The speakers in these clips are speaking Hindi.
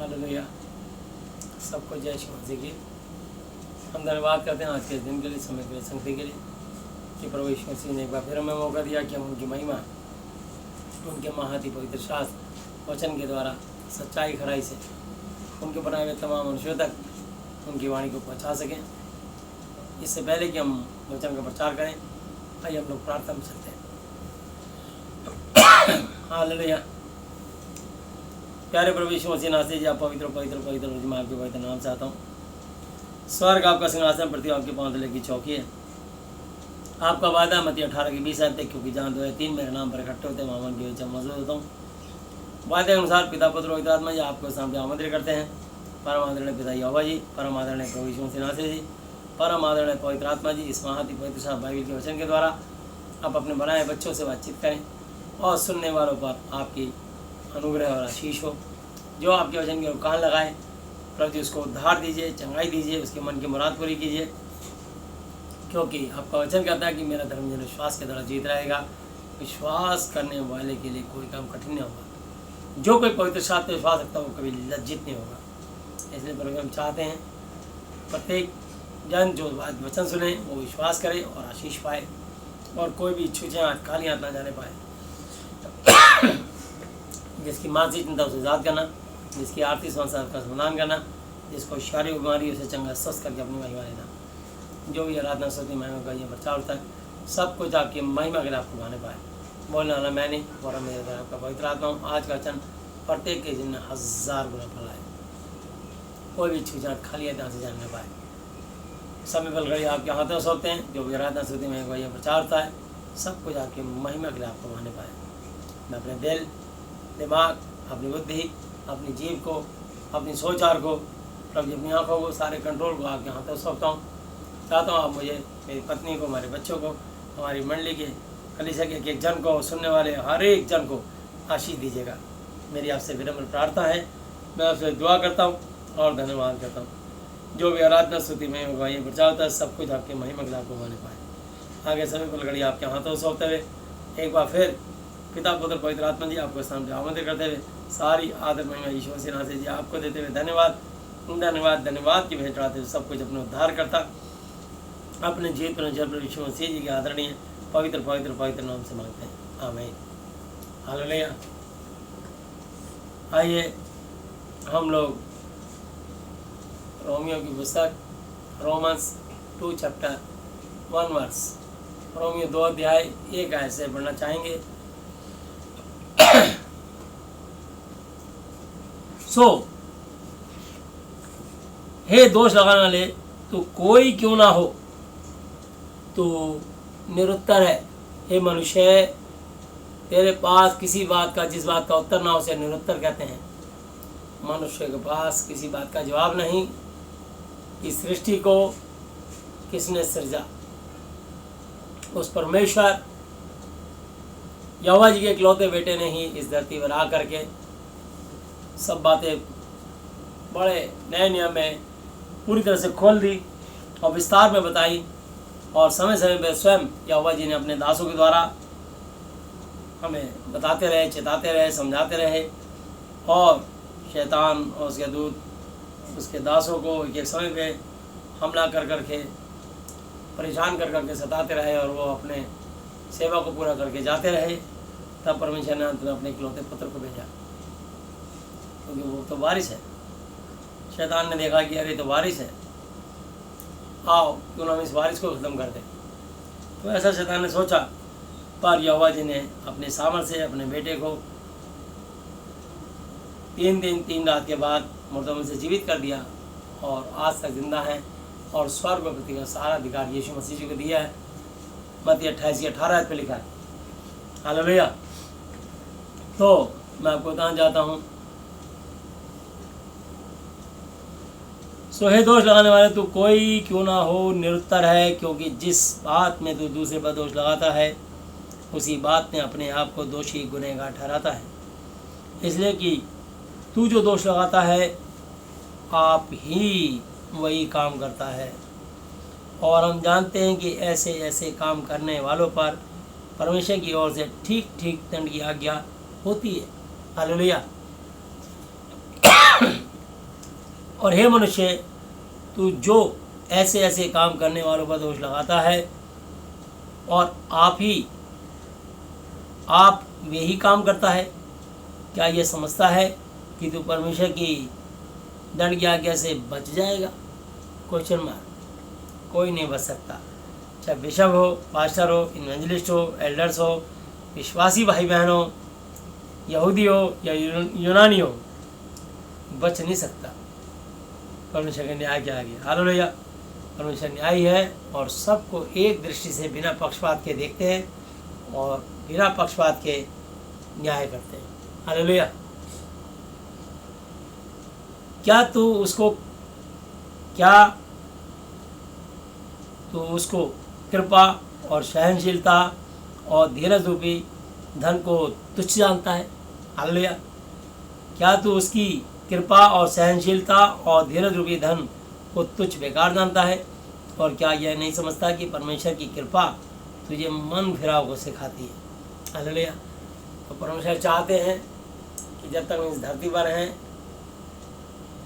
हालेलुया। सबको जय श्री मसीह की। हम धन्यवाद करते हैं आज के दिन के लिए, समय के लिए, संगति के लिए कि प्रभु यीशु मसीह ने एक बार फिर हमें मौका दिया कि हम उनकी महिमा, उनके महाति पवित्र शास्त्र वचन के द्वारा सच्चाई खराई से उनके बनाए हुए तमाम मनुष्यों तक उनकी वाणी को पहुंचा सकें। इससे पहले कि हम वचन का प्रचार करें, आइए हम लोग प्रार्थना में चलते हैं। हालेलुया। प्यारे प्रभु यीशु मसीह नाथ जी, आप पवित्र पवित्र पवित्र मैं आपके पवित्र नाम से आता हूँ। स्वर्ग आपका सिंहासन, पृथ्वी आपके पांव तले की चौकी है। आपका वादा मत्ती 18 की 20 तक, क्योंकि जहाँ 2 या 3 मेरे नाम पर इकट्ठे होते हैं वहाँ के बीच मौजूद होता हूँ। वादे के अनुसार पिता पुत्र पवित्र आत्मा जी आपको सामने आमंत्रित करते हैं। परम आदरणीय पिता यहोवा जी, परम आदरणीय प्रभु यीशु मसीह नाथ जी, परम आदरणीय पवित्र आत्मा जी, इस महाति पवित्र शास्त्र बाइबल के वचन के द्वारा आप अपने बनाए बच्चों से बातचीत करें और सुनने वालों पर आपकी अनुग्रह और आशीष हो। जो आपके वचन के कान लगाए प्रभु जी, उसको उद्धार दीजिए, चंगाई दीजिए, उसके मन की मुराद पूरी कीजिए, क्योंकि आपका वचन कहता है कि मेरा धर्म जन विश्वास के द्वारा जीत रहेगा। विश्वास करने वाले के लिए कोई काम कठिन नहीं होगा। जो कोई पवित्र शास्त्र पर विश्वास रखता है वो कभी लज्जित नहीं होगा। इसलिए प्रभु हम चाहते हैं प्रत्येक जन जो वचन सुने वो विश्वास करे और आशीष पाए, और कोई भी छुचियाँ खाली हाथ ना जाने पाए। जिसकी मानसिक चिंता उसे आज़ाद करना, जिसकी आर्थिक समस्या का समाधान करना, जिसको शारीरिक बीमारी उसे चंगा स्वस्थ करके अपनी महिमा लेना। जो भी आराधना स्तुति महिमा का ये प्रचार होता है, सब कुछ आपकी महिमा के लिए आपको गाने पाए। बोलने वाला मैं नहीं, और मेरे द्वारा आपका पवित्र आत्मा हूँ। आज का वचन प्रत्येक के जिन 1000 गुना फलाए, कोई भी छुजात खाली है यहाँ से जानने पाए। समय बल घड़ी आपके हाथों सौंपते हैं। जो भी आराधना स्तुति महिमा का ये प्रचार होता है, सब कुछ आपकी महिमा के लिए आपको गाने पाए। मैं अपने दिल, दिमाग, अपनी बुद्धि, अपनी जीव को, अपनी सोचार को, प्रभु अपनी आँखों को, सारे कंट्रोल को आपके हाथों सौंपता हूँ। चाहता हूँ आप मुझे, मेरी पत्नी को, हमारे बच्चों को, हमारी मंडली के कलीसिया के एक जन को, सुनने वाले हर एक जन को आशीष दीजिएगा। मेरी आपसे विनम्र प्रार्थना है। मैं आपसे दुआ करता हूँ और धन्यवाद करता हूँ। जो भी आराधना स्तुति में ये प्रचार होता है, सब कुछ आपके महिमा के लिए आपको गाने पाए। आगे समय पल घड़ी आपके हाथों सौंपते हुए एक बार फिर पिता पुत्र पवित्र आत्मा जी आपको सामने आमंत्रित करते हुए सारी आदर महिमा यीशु मसीह नाथ जी आपको देते हुए धन्यवाद धन्यवाद धन्यवाद की भेंट चढ़ाते हुए सब कुछ अपने उद्धार करता अपने जीवित पर यीशु मसीह जी के आदरणीय पवित्र पवित्र पवित्र नाम से मांगते हैं, आमीन। हालेलुया। आइए हम लोग रोमियो की पुस्तक रोमन्स 2 चैप्टर 1 वर्स, रोमियो 2 अध्याय 1 आयत से पढ़ना चाहेंगे। हे दोष लगाने वाले, तू कोई क्यों ना हो, तू निरुत्तर है। हे मनुष्य, तेरे पास किसी बात का, जिस बात का उत्तर ना हो उसे निरुत्तर कहते हैं। मनुष्य के पास किसी बात का जवाब नहीं। इस सृष्टि को किसने सृजा? उस परमेश्वर यहोवा जी के इकलौते बेटे ने ही इस धरती पर आ करके सब बातें बड़े नए नियम में पूरी तरह से खोल दी और विस्तार में बताई, और समय समय पर स्वयं यहोवा जी ने अपने दासों के द्वारा हमें बताते रहे, चेताते रहे, समझाते रहे, और शैतान और उसके दूत उसके दासों को एक समय पे हमला कर करके परेशान कर करके सताते रहे, और वो अपने सेवा को पूरा करके जाते रहे। तब परमेश्वर ने अंत में अपने इकलौते पुत्र को भेजा, क्योंकि वो तो वारिस है। शैतान ने देखा कि अरे तो वारिस है, आओ क्यों ना हम इस वारिस को ख़त्म कर दें। तो ऐसा शैतान ने सोचा, पर यहोवा जी ने अपने सामर्थ्य से अपने बेटे को 3 दिन 3 रात के बाद मुर्दों में से जीवित कर दिया, और आज तक जिंदा है, और स्वर्ग और पृथ्वी का सारा अधिकार यीशु मसीह जी को दिया है। मत्ती 28 की 18 पे लिखा है। हालेलुया। तो मैं आपको बताना चाहता हूँ, हे दोष लगाने वाले, तू कोई क्यों ना हो, निरुत्तर है, क्योंकि जिस बात में तू दूसरे पर दोष लगाता है उसी बात में अपने आप को दोषी गुनहगार ठहराता है। इसलिए कि तू जो दोष लगाता है आप ही वही काम करता है, और हम जानते हैं कि ऐसे ऐसे काम करने वालों पर परमेश्वर की ओर से ठीक ठीक दंड की आज्ञा होती है। हालेलुया। और हे मनुष्य, तू जो ऐसे ऐसे काम करने वालों पर दोष लगाता है और आप यही काम करता है, क्या ये समझता है कि तू परमेश्वर की दंड की आज्ञा से बच जाएगा? Question mark. कोई नहीं बच सकता, चाहे बिशप हो, पास्टर हो, इवेंजलिस्ट हो, एल्डर्स हो, विश्वासी भाई बहन हो, यहूदी हो या यूनानी हो, बच नहीं सकता परमेश्वर के न्याय के आगे। हालेलुया। परमेश्वर न्यायी है और सबको एक दृष्टि से बिना पक्षपात के देखते हैं और बिना पक्षपात के न्याय करते हैं। हालेलुया। क्या तू उसको कृपा और सहनशीलता और धीरज रूपी धन को तुच्छ जानता है? हालेलुया। क्या तू उसकी कृपा और सहनशीलता और धीरज रूपी धन को तुच्छ बेकार जानता है? और क्या यह नहीं समझता कि परमेश्वर की कृपा तुझे मन फिराव को सिखाती है? हालेलुया। तो परमेश्वर चाहते हैं कि जब तक हम इस धरती पर हैं,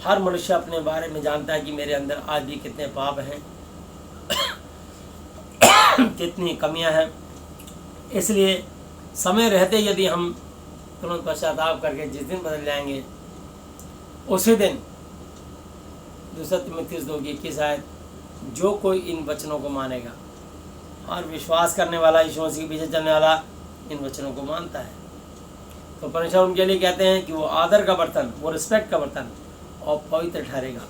हर मनुष्य अपने बारे में जानता है कि मेरे अंदर आज भी कितने पाप हैं, कितनी कमियां हैं। इसलिए समय रहते यदि हम तुरंत पश्चाताप करके जिस दिन बदल जाएंगे, उसी दिन 2 तिमुथियुस 2:21 आयत, जो कोई इन वचनों को मानेगा, और विश्वास करने वाला, यीशु मसीह के पीछे चलने वाला इन वचनों को मानता है, तो परमेश्वर उनके लिए कहते हैं कि वो आदर का बर्तन, वो रिस्पेक्ट का बर्तन और पवित्र ठहरेगा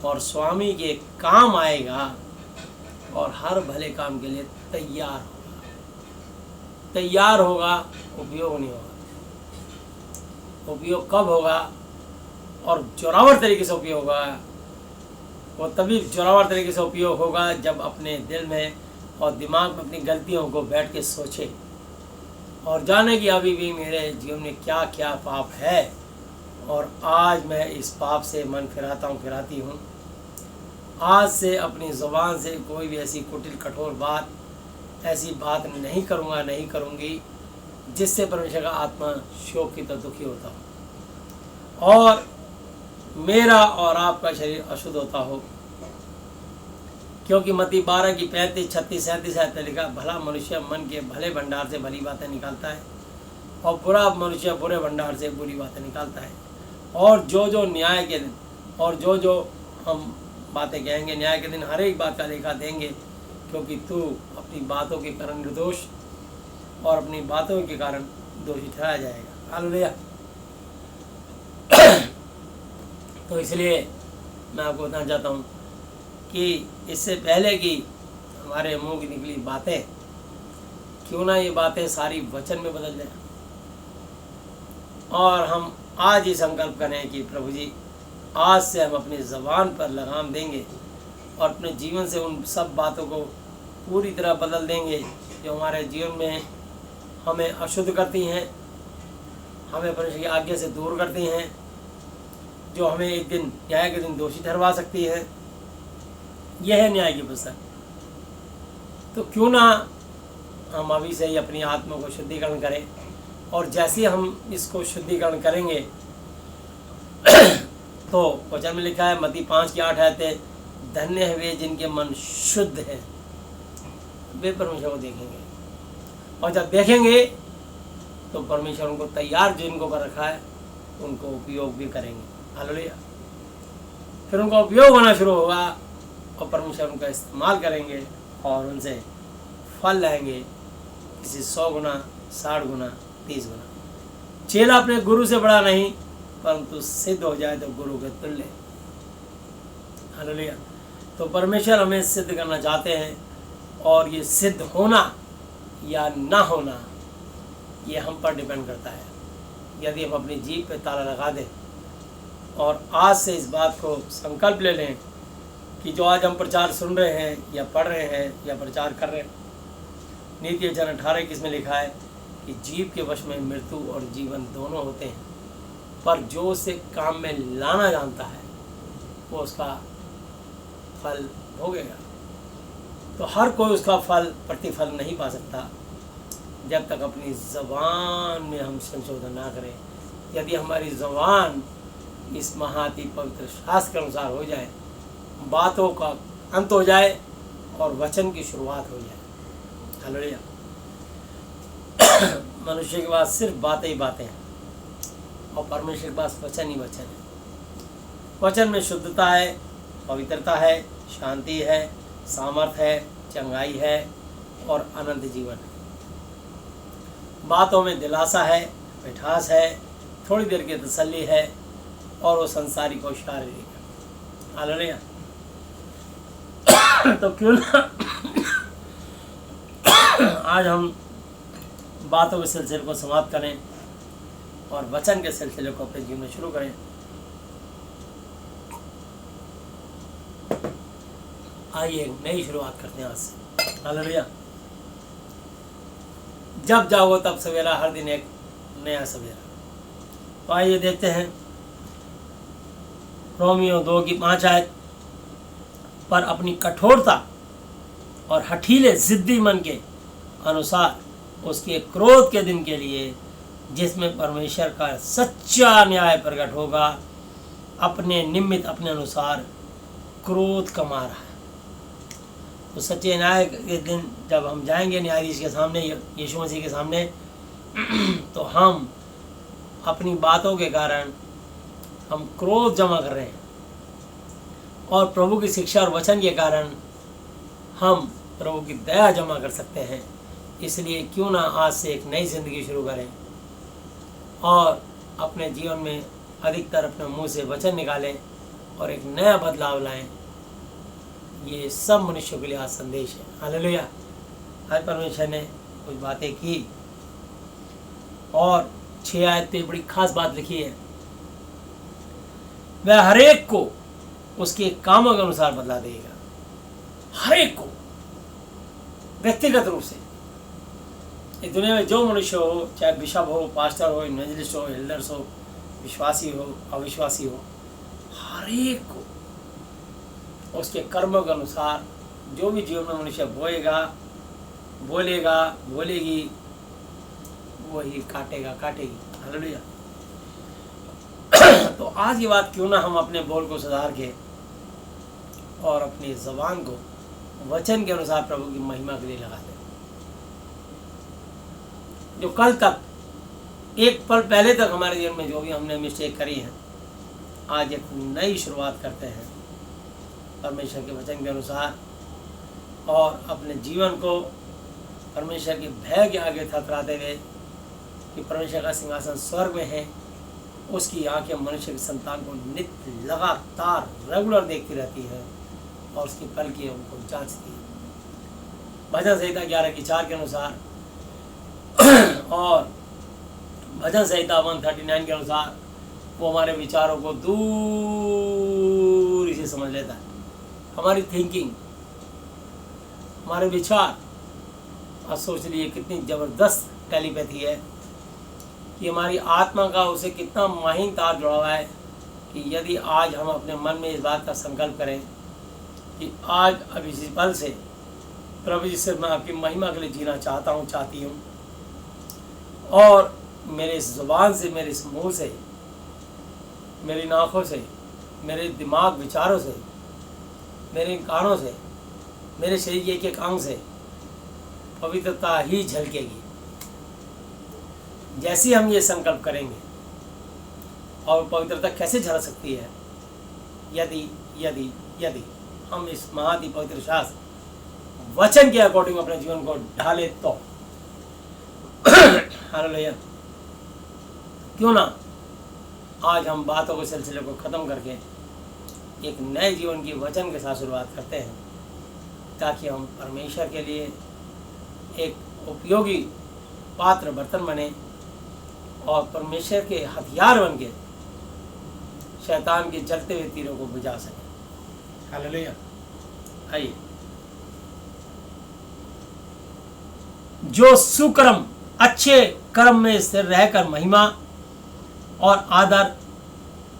और स्वामी के काम आएगा और हर भले काम के लिए तैयार होगा। उपयोग नहीं होगा। उपयोग कब होगा और जोरावर तरीके से उपयोग होगा? वो तभी जोरावर तरीके से उपयोग होगा जब अपने दिल में और दिमाग में अपनी गलतियों को बैठ के सोचे और जाने कि अभी भी मेरे जीवन में क्या क्या पाप है और आज मैं इस पाप से मन फिराती हूँ। आज से अपनी ज़ुबान से कोई भी ऐसी कुटिल कठोर बात, ऐसी बात नहीं करूँगा, नहीं करूँगी जिससे परमेश्वर का आत्मा शोकित और दुखी होता हो और मेरा और आपका शरीर अशुद्ध होता हो। क्योंकि मत्ती 12 की 35, 36, 37 आयत में लिखा, भला मनुष्य मन के भले भंडार से भली बातें निकालता है और बुरा मनुष्य बुरे भंडार से बुरी बातें निकालता है। और जो न्याय के दिन और जो हम बातें कहेंगे, न्याय के दिन हर एक बात का लेखा देंगे, क्योंकि तू अपनी बातों के कारण निर्दोष और अपनी बातों के कारण दोषी ठहराया जाएगा। हालेलुया। तो इसलिए मैं आपको बताना चाहता हूँ कि इससे पहले कि हमारे मुंह की निकली बातें, क्यों ना ये बातें सारी वचन में बदल जाए और हम आज ही संकल्प करें कि प्रभु जी, आज से हम अपनी ज़बान पर लगाम देंगे और अपने जीवन से उन सब बातों को पूरी तरह बदल देंगे जो हमारे जीवन में हमें अशुद्ध करती हैं, हमें परमेश्वर की आज्ञा से दूर करती हैं, जो हमें एक दिन न्याय के दिन दोषी ठहरवा सकती है। यह है न्याय की पुस्तक। तो क्यों ना हम अभी से ही अपनी आत्मा को शुद्धिकरण करें और जैसे हम इसको शुद्धिकरण करेंगे तो वचन में लिखा है, मत्ती 5:8 है, धन्य है वे जिनके मन शुद्ध है, वे परमेश्वर को देखेंगे। और जब देखेंगे तो परमेश्वर उनको तैयार जिनको कर रखा है उनको उपयोग भी करेंगे। हालेलुया। फिर उनका उपयोग होना शुरू होगा और परमेश्वर उनका इस्तेमाल करेंगे और उनसे फल लाएंगे, किसी 100 गुना, 60 गुना, 30 गुना। चेला अपने गुरु से बड़ा नहीं, परंतु सिद्ध हो जाए तो गुरु के तुल्य। हालेलुया। तो परमेश्वर हमें सिद्ध करना चाहते हैं और ये सिद्ध होना या ना होना ये हम पर डिपेंड करता है। यदि हम अपनी जीभ पे ताला लगा दें और आज से इस बात को संकल्प ले लें कि जो आज हम प्रचार सुन रहे हैं या पढ़ रहे हैं या प्रचार कर रहे हैं, नीति वचन 18:21 में लिखा है कि जीभ के वश में मृत्यु और जीवन दोनों होते हैं, पर जो उसे काम में लाना जानता है वो उसका फल भोगेगा। तो हर कोई उसका प्रतिफल नहीं पा सकता जब तक अपनी ज़बान में हम संशोधन ना करें। यदि हमारी ज़बान इस महाअति पवित्र शास्त्र के अनुसार हो जाए, बातों का अंत हो जाए और वचन की शुरुआत हो जाए। हालेलुया। मनुष्य के पास सिर्फ बातें ही बातें हैं और परमेश्वर के पास वचन ही वचन है। वचन में शुद्धता है, पवित्रता है, शांति है, सामर्थ है, चंगाई है और अनंत जीवन है। बातों में दिलासा है, मिठास है, थोड़ी देर की तसल्ली है और वो संसारिक और शारीरिक है। हालेलुया। तो क्यों ना आज हम बातों के सिलसिले को समाप्त करें और वचन के सिलसिले को अपने जीवन में शुरू करें। आइए एक नई शुरुआत करते हैं आज से। हालेलुया। जब जाओ तब सवेरा, हर दिन एक नया सवेरा। तो आइए देखते हैं रोमियो 2:5 पर अपनी कठोरता और हठीले जिद्दी मन के अनुसार उसके क्रोध के दिन के लिए, जिसमें परमेश्वर का सच्चा न्याय प्रकट होगा, अपने निमित्त अपने अनुसार क्रोध कमा रहा है। तो सच्चे न्याय के दिन जब हम जाएंगे न्यायाधीश के सामने, यीशु मसीह के सामने, तो हम अपनी बातों के कारण हम क्रोध जमा कर रहे हैं और प्रभु की शिक्षा और वचन के कारण हम प्रभु की दया जमा कर सकते हैं। इसलिए क्यों ना आज से एक नई जिंदगी शुरू करें और अपने जीवन में अधिकतर अपने मुंह से वचन निकालें और एक नया बदलाव लाएं। ये सब मनुष्यों के लिए आज संदेश है। हालेलुया। आज परमेश्वर ने कुछ बातें की और 6 आयत पे बड़ी खास बात लिखी है। वह हरेक को उसके कामों के अनुसार बदला देगा। हरेक को व्यक्तिगत रूप से। इस दुनिया में जो मनुष्य हो, चाहे बिशप हो, पास्टर हो, इवेंजलिस्ट हो, एल्डर्स हो, विश्वासी हो, अविश्वासी हो, हरेक को उसके कर्मों के अनुसार जो भी जीवन में मनुष्य बोएगा, बोलेगा, बोलेगी, वही काटेगा, काटेगी। हालेलुया। तो आज की बात क्यों ना हम अपने बोल को सुधार के और अपनी ज़बान को वचन के अनुसार प्रभु की महिमा के लिए लगा दें। जो कल तक, एक पल पहले तक हमारे जीवन में जो भी हमने मिस्टेक करी है, आज एक नई शुरुआत करते हैं परमेश्वर के वचन के अनुसार और अपने जीवन को परमेश्वर के भय के आगे थपथपाते हुए कि परमेश्वर का सिंहासन स्वर्ग में है, उसकी आंखें मनुष्य की संतान को नित्य लगातार रेगुलर देखती रहती है और उसकी पल की उनको जांचती है। भजन संहिता 11:4 के अनुसार और भजन संहिता 139 के अनुसार वो हमारे विचारों को दूर से समझ लेता है। हमारी थिंकिंग, हमारे विचार, और सोच लीजिए कितनी ज़बरदस्त टेलीपैथी है कि हमारी आत्मा का उसे कितना माहीन तार जुड़ा हुआ है कि यदि आज हम अपने मन में इस बात का संकल्प करें कि आज अब इसी पल से प्रभु जी से मैं आपकी महिमा के लिए जीना चाहता हूँ, चाहती हूँ, और मेरे इस ज़ुबान से, मेरे इस मुँह से, मेरी आँखों से, मेरे दिमाग विचारों से, मेरे कानों से, मेरे शरीर के एक अंग से पवित्रता ही झलकेगी। जैसे हम ये संकल्प करेंगे, और पवित्रता कैसे झलक सकती है? यदि यदि यदि हम इस महाअति पवित्र शास्त्र वचन के अकॉर्डिंग अपने जीवन को ढाले तो। हालेलुया। क्यों ना आज हम बातों के सिलसिले को ख़त्म करके एक नए जीवन की वचन के साथ शुरुआत करते हैं, ताकि हम परमेश्वर के लिए एक उपयोगी पात्र बर्तन बने और परमेश्वर के हथियार बन के शैतान के जलते हुए तीरों को बुझा सकें। हालेलुया। आइए, जो सुकर्म, अच्छे कर्म में स्थिर रहकर महिमा और आदर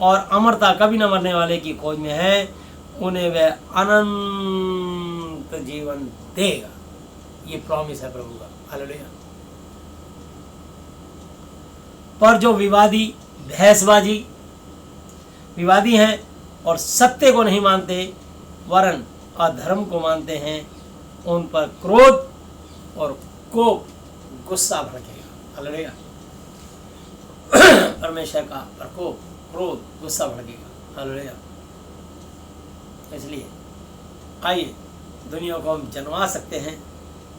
और अमरता कभी न मरने वाले की खोज में है, उन्हें वह अनंत जीवन देगा। ये प्रॉमिस है प्रभु का। हालेलुया। पर जो विवादी, बहसबाजी, विवादी हैं और सत्य को नहीं मानते वरन अधर्म को मानते हैं, उन पर क्रोध और कोप, गुस्सा भड़केगा। हालेलुया। परमेश्वर का प्रकोप, क्रोध, गुस्सा भड़केगा। हालेलुया। इसलिए आइए दुनिया को हम जनवा सकते हैं,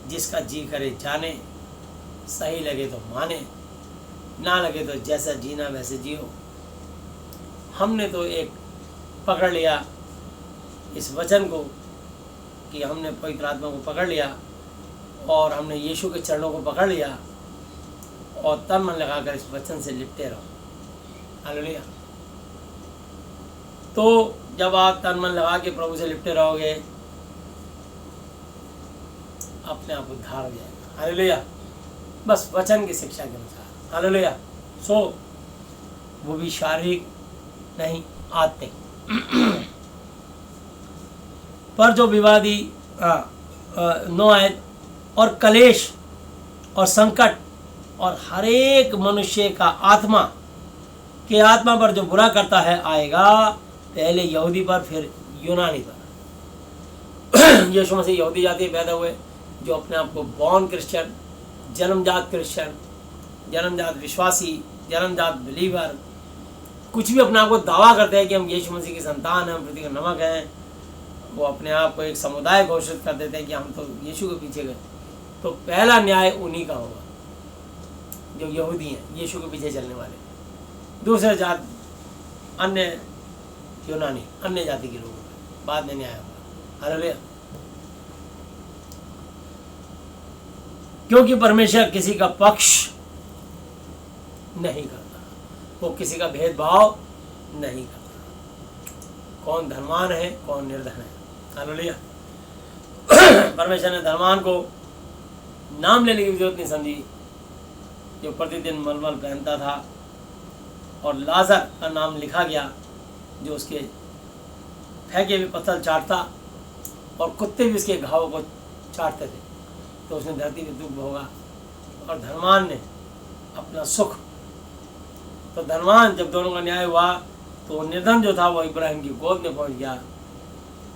जिसका जी करे जाने, सही लगे तो माने, ना लगे तो जैसा जीना वैसे जियो। हमने तो एक पकड़ लिया इस वचन को कि हमने पवित्र आत्मा को पकड़ लिया और हमने यीशु के चरणों को पकड़ लिया और तन मन लगाकर इस वचन से लिपटे रहो। हालेलुया। तो जब आप तन मन लगा के प्रभु से लिपटे रहोगे, अपने आप उद्धार हो जाएगा। हालेलुया। बस वचन की शिक्षा के अनुसार। हालेलुया। सो वो भी शारीरिक नहीं, आत्मिक। पर जो विवादी 9 आयत और कलेश और संकट और हर एक मनुष्य का आत्मा पर जो बुरा करता है आएगा, पहले यहूदी पर फिर यूनानी पर। यीशु मसीह यहूदी जाति पैदा हुए, जो अपने आप को बॉर्न क्रिश्चियन, जन्मजात क्रिश्चियन, जन्मजात विश्वासी, जन्मजात बिलीवर, कुछ भी अपने आप को दावा करते हैं कि हम यीशु मसीह की संतान हैं, हम पृथ्वी का नमक हैं। वो अपने आप को एक समुदाय घोषित कर देते हैं कि हम तो यीशु के पीछे गए। तो पहला न्याय उन्हीं का होगा जो यहूदी हैं, यीशु के पीछे चलने वाले। दूसरा जात अन्य यूनानी, अन्य जाति के लोगों का बाद में न्याय होगा। हालेलुया। क्योंकि परमेश्वर किसी का पक्ष नहीं करता, वो किसी का भेदभाव नहीं करता। कौन धनवान है, कौन निर्धन है। हालेलुया। परमेश्वर ने धनवान को नाम लेने की जरूरत नहीं समझी, जो प्रतिदिन मलमल पहनता था, और लाजर का नाम लिखा गया जो उसके फेंके हुए पत्थर चाटता और कुत्ते भी उसके घावों को चाटते थे। तो उसने धरती पे दुख भोगा और धनवान ने अपना सुख। तो धनवान जब दोनों का न्याय हुआ तो निर्धन जो था वो इब्राहिम की गोद में पहुंच गया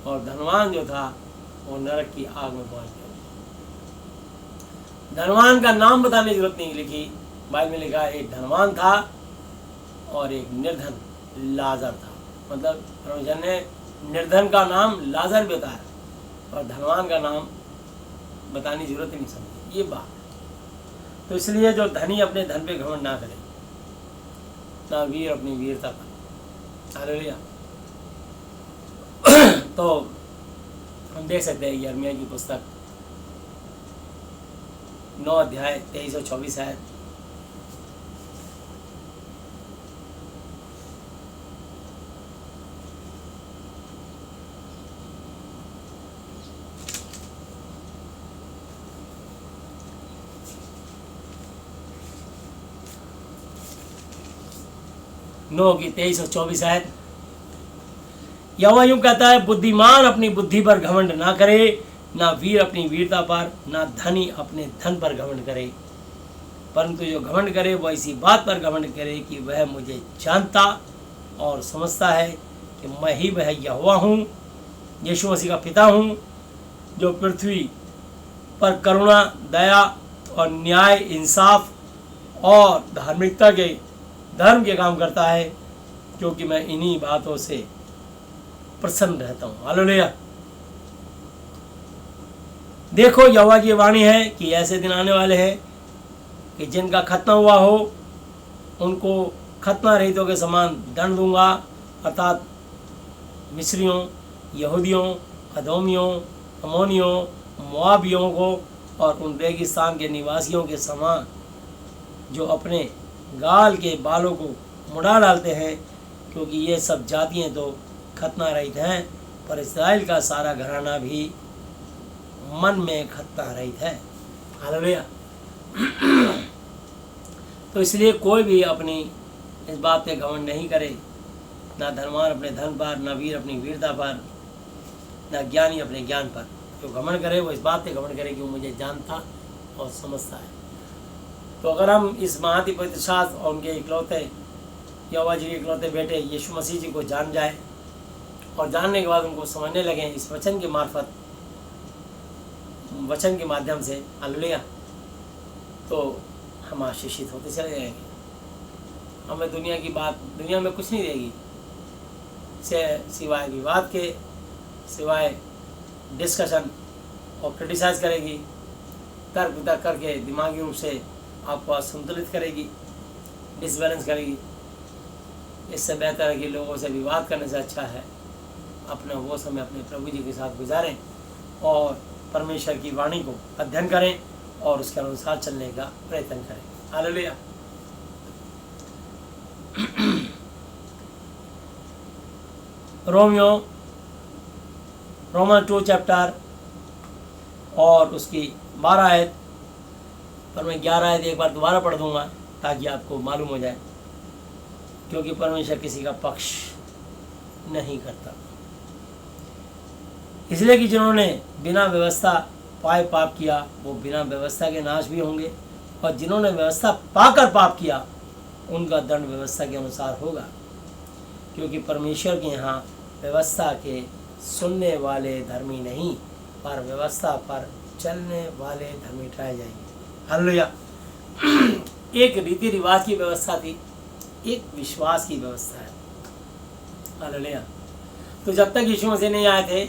और धनवान जो था वो नरक की आग में पहुंच गया। धनवान का नाम बताने की जरूरत नहीं लिखी, बाइबल में लिखा एक धनवान था और एक निर्धन लाजर था। मतलब परमेश्वर ने निर्धन का नाम लाजर बताया और धनवान का नाम बताने की जरूरत ही नहीं समझी। ये बात। तो इसलिए जो धनी अपने धन पे घमंड ना करे, ना वीर अपनी वीरता पर। हालेलुया। तो हम देख सकते हैं यिर्मयाह की पुस्तक 9 अध्याय 23 और 24 है। नौ की 23 और 24 आयत। यहोवा यूं कहता है, बुद्धिमान अपनी बुद्धि पर घमंड ना करे, ना वीर अपनी वीरता पर, ना धनी अपने धन पर घमंड करे, परंतु जो घमंड करे वह इसी बात पर घमंड करे कि वह मुझे जानता और समझता है कि मैं ही वह यहोवा हूँ, यीशु मसीह का पिता हूँ, जो पृथ्वी पर करुणा, दया और न्याय, इंसाफ और धार्मिकता के धर्म के काम करता है, क्योंकि मैं इन्हीं बातों से प्रसन्न रहता हूँ। हालेलुया। देखो यहोवा की वाणी है कि ऐसे दिन आने वाले हैं कि जिनका खतना हुआ हो उनको खतना रहितों के समान दंड दूंगा, अर्थात मिस्रियों, यहूदियों, अदोमियों, अमोनियों, मोआबियों को और उन रेगिस्तान के निवासियों के समान जो अपने गाल के बालों को मुड़ा डालते हैं, क्योंकि ये सब जातियाँ तो खतना रहित हैं, पर इस्राएल का सारा घराना भी मन में खतना रहित है। हालेलुया। तो इसलिए कोई भी अपनी इस बात पे घमंड नहीं करे, ना धनवान अपने धन पर, ना वीर अपनी वीरता पर, ना ज्ञानी अपने ज्ञान पर। जो घमंड करे वो इस बात पे घमंड करे कि वो मुझे जानता और समझता है। तो अगर हम इस महाति पवित्र शास्त्र और उनके इकलौते यहोवा जी के इकलौते बेटे यीशु मसीह जी को जान जाए और जानने के बाद उनको समझने लगें इस वचन के मार्फत, वचन के माध्यम से, हालेलुया, तो हम आशीषित होते चले जाएंगे। हमें दुनिया की बात, दुनिया में कुछ नहीं देगी सिवाय विवाद के, सिवाय डिस्कशन और क्रिटिसाइज करेगी, तर्क वितर्क करके दिमागी रूप से आपको असंतुलित करेगी, डिसबैलेंस करेगी। इससे बेहतर है कि लोगों से विवाद करने से अच्छा है अपना वो समय अपने प्रभु जी के साथ गुजारें और परमेश्वर की वाणी को अध्ययन करें और उसके अनुसार चलने का प्रयत्न करें। हालेलुया। रोमन 2 चैप्टर और उसकी 12 आयत पर मैं 11 आयत एक बार दोबारा पढ़ दूंगा ताकि आपको मालूम हो जाए, क्योंकि परमेश्वर किसी का पक्ष नहीं करता। इसलिए कि जिन्होंने बिना व्यवस्था पाए पाप किया वो बिना व्यवस्था के नाश भी होंगे, और जिन्होंने व्यवस्था पाकर पाप किया उनका दंड व्यवस्था के अनुसार होगा, क्योंकि परमेश्वर के यहाँ व्यवस्था के सुनने वाले धर्मी नहीं पर व्यवस्था पर चलने वाले धर्मी ठहराए जाएंगे। हालेलुया। एक रीति रिवाज की व्यवस्था थी, एक विश्वास की व्यवस्था है। हालेलुया। तो जब तक यीशु मसीह नहीं आए थे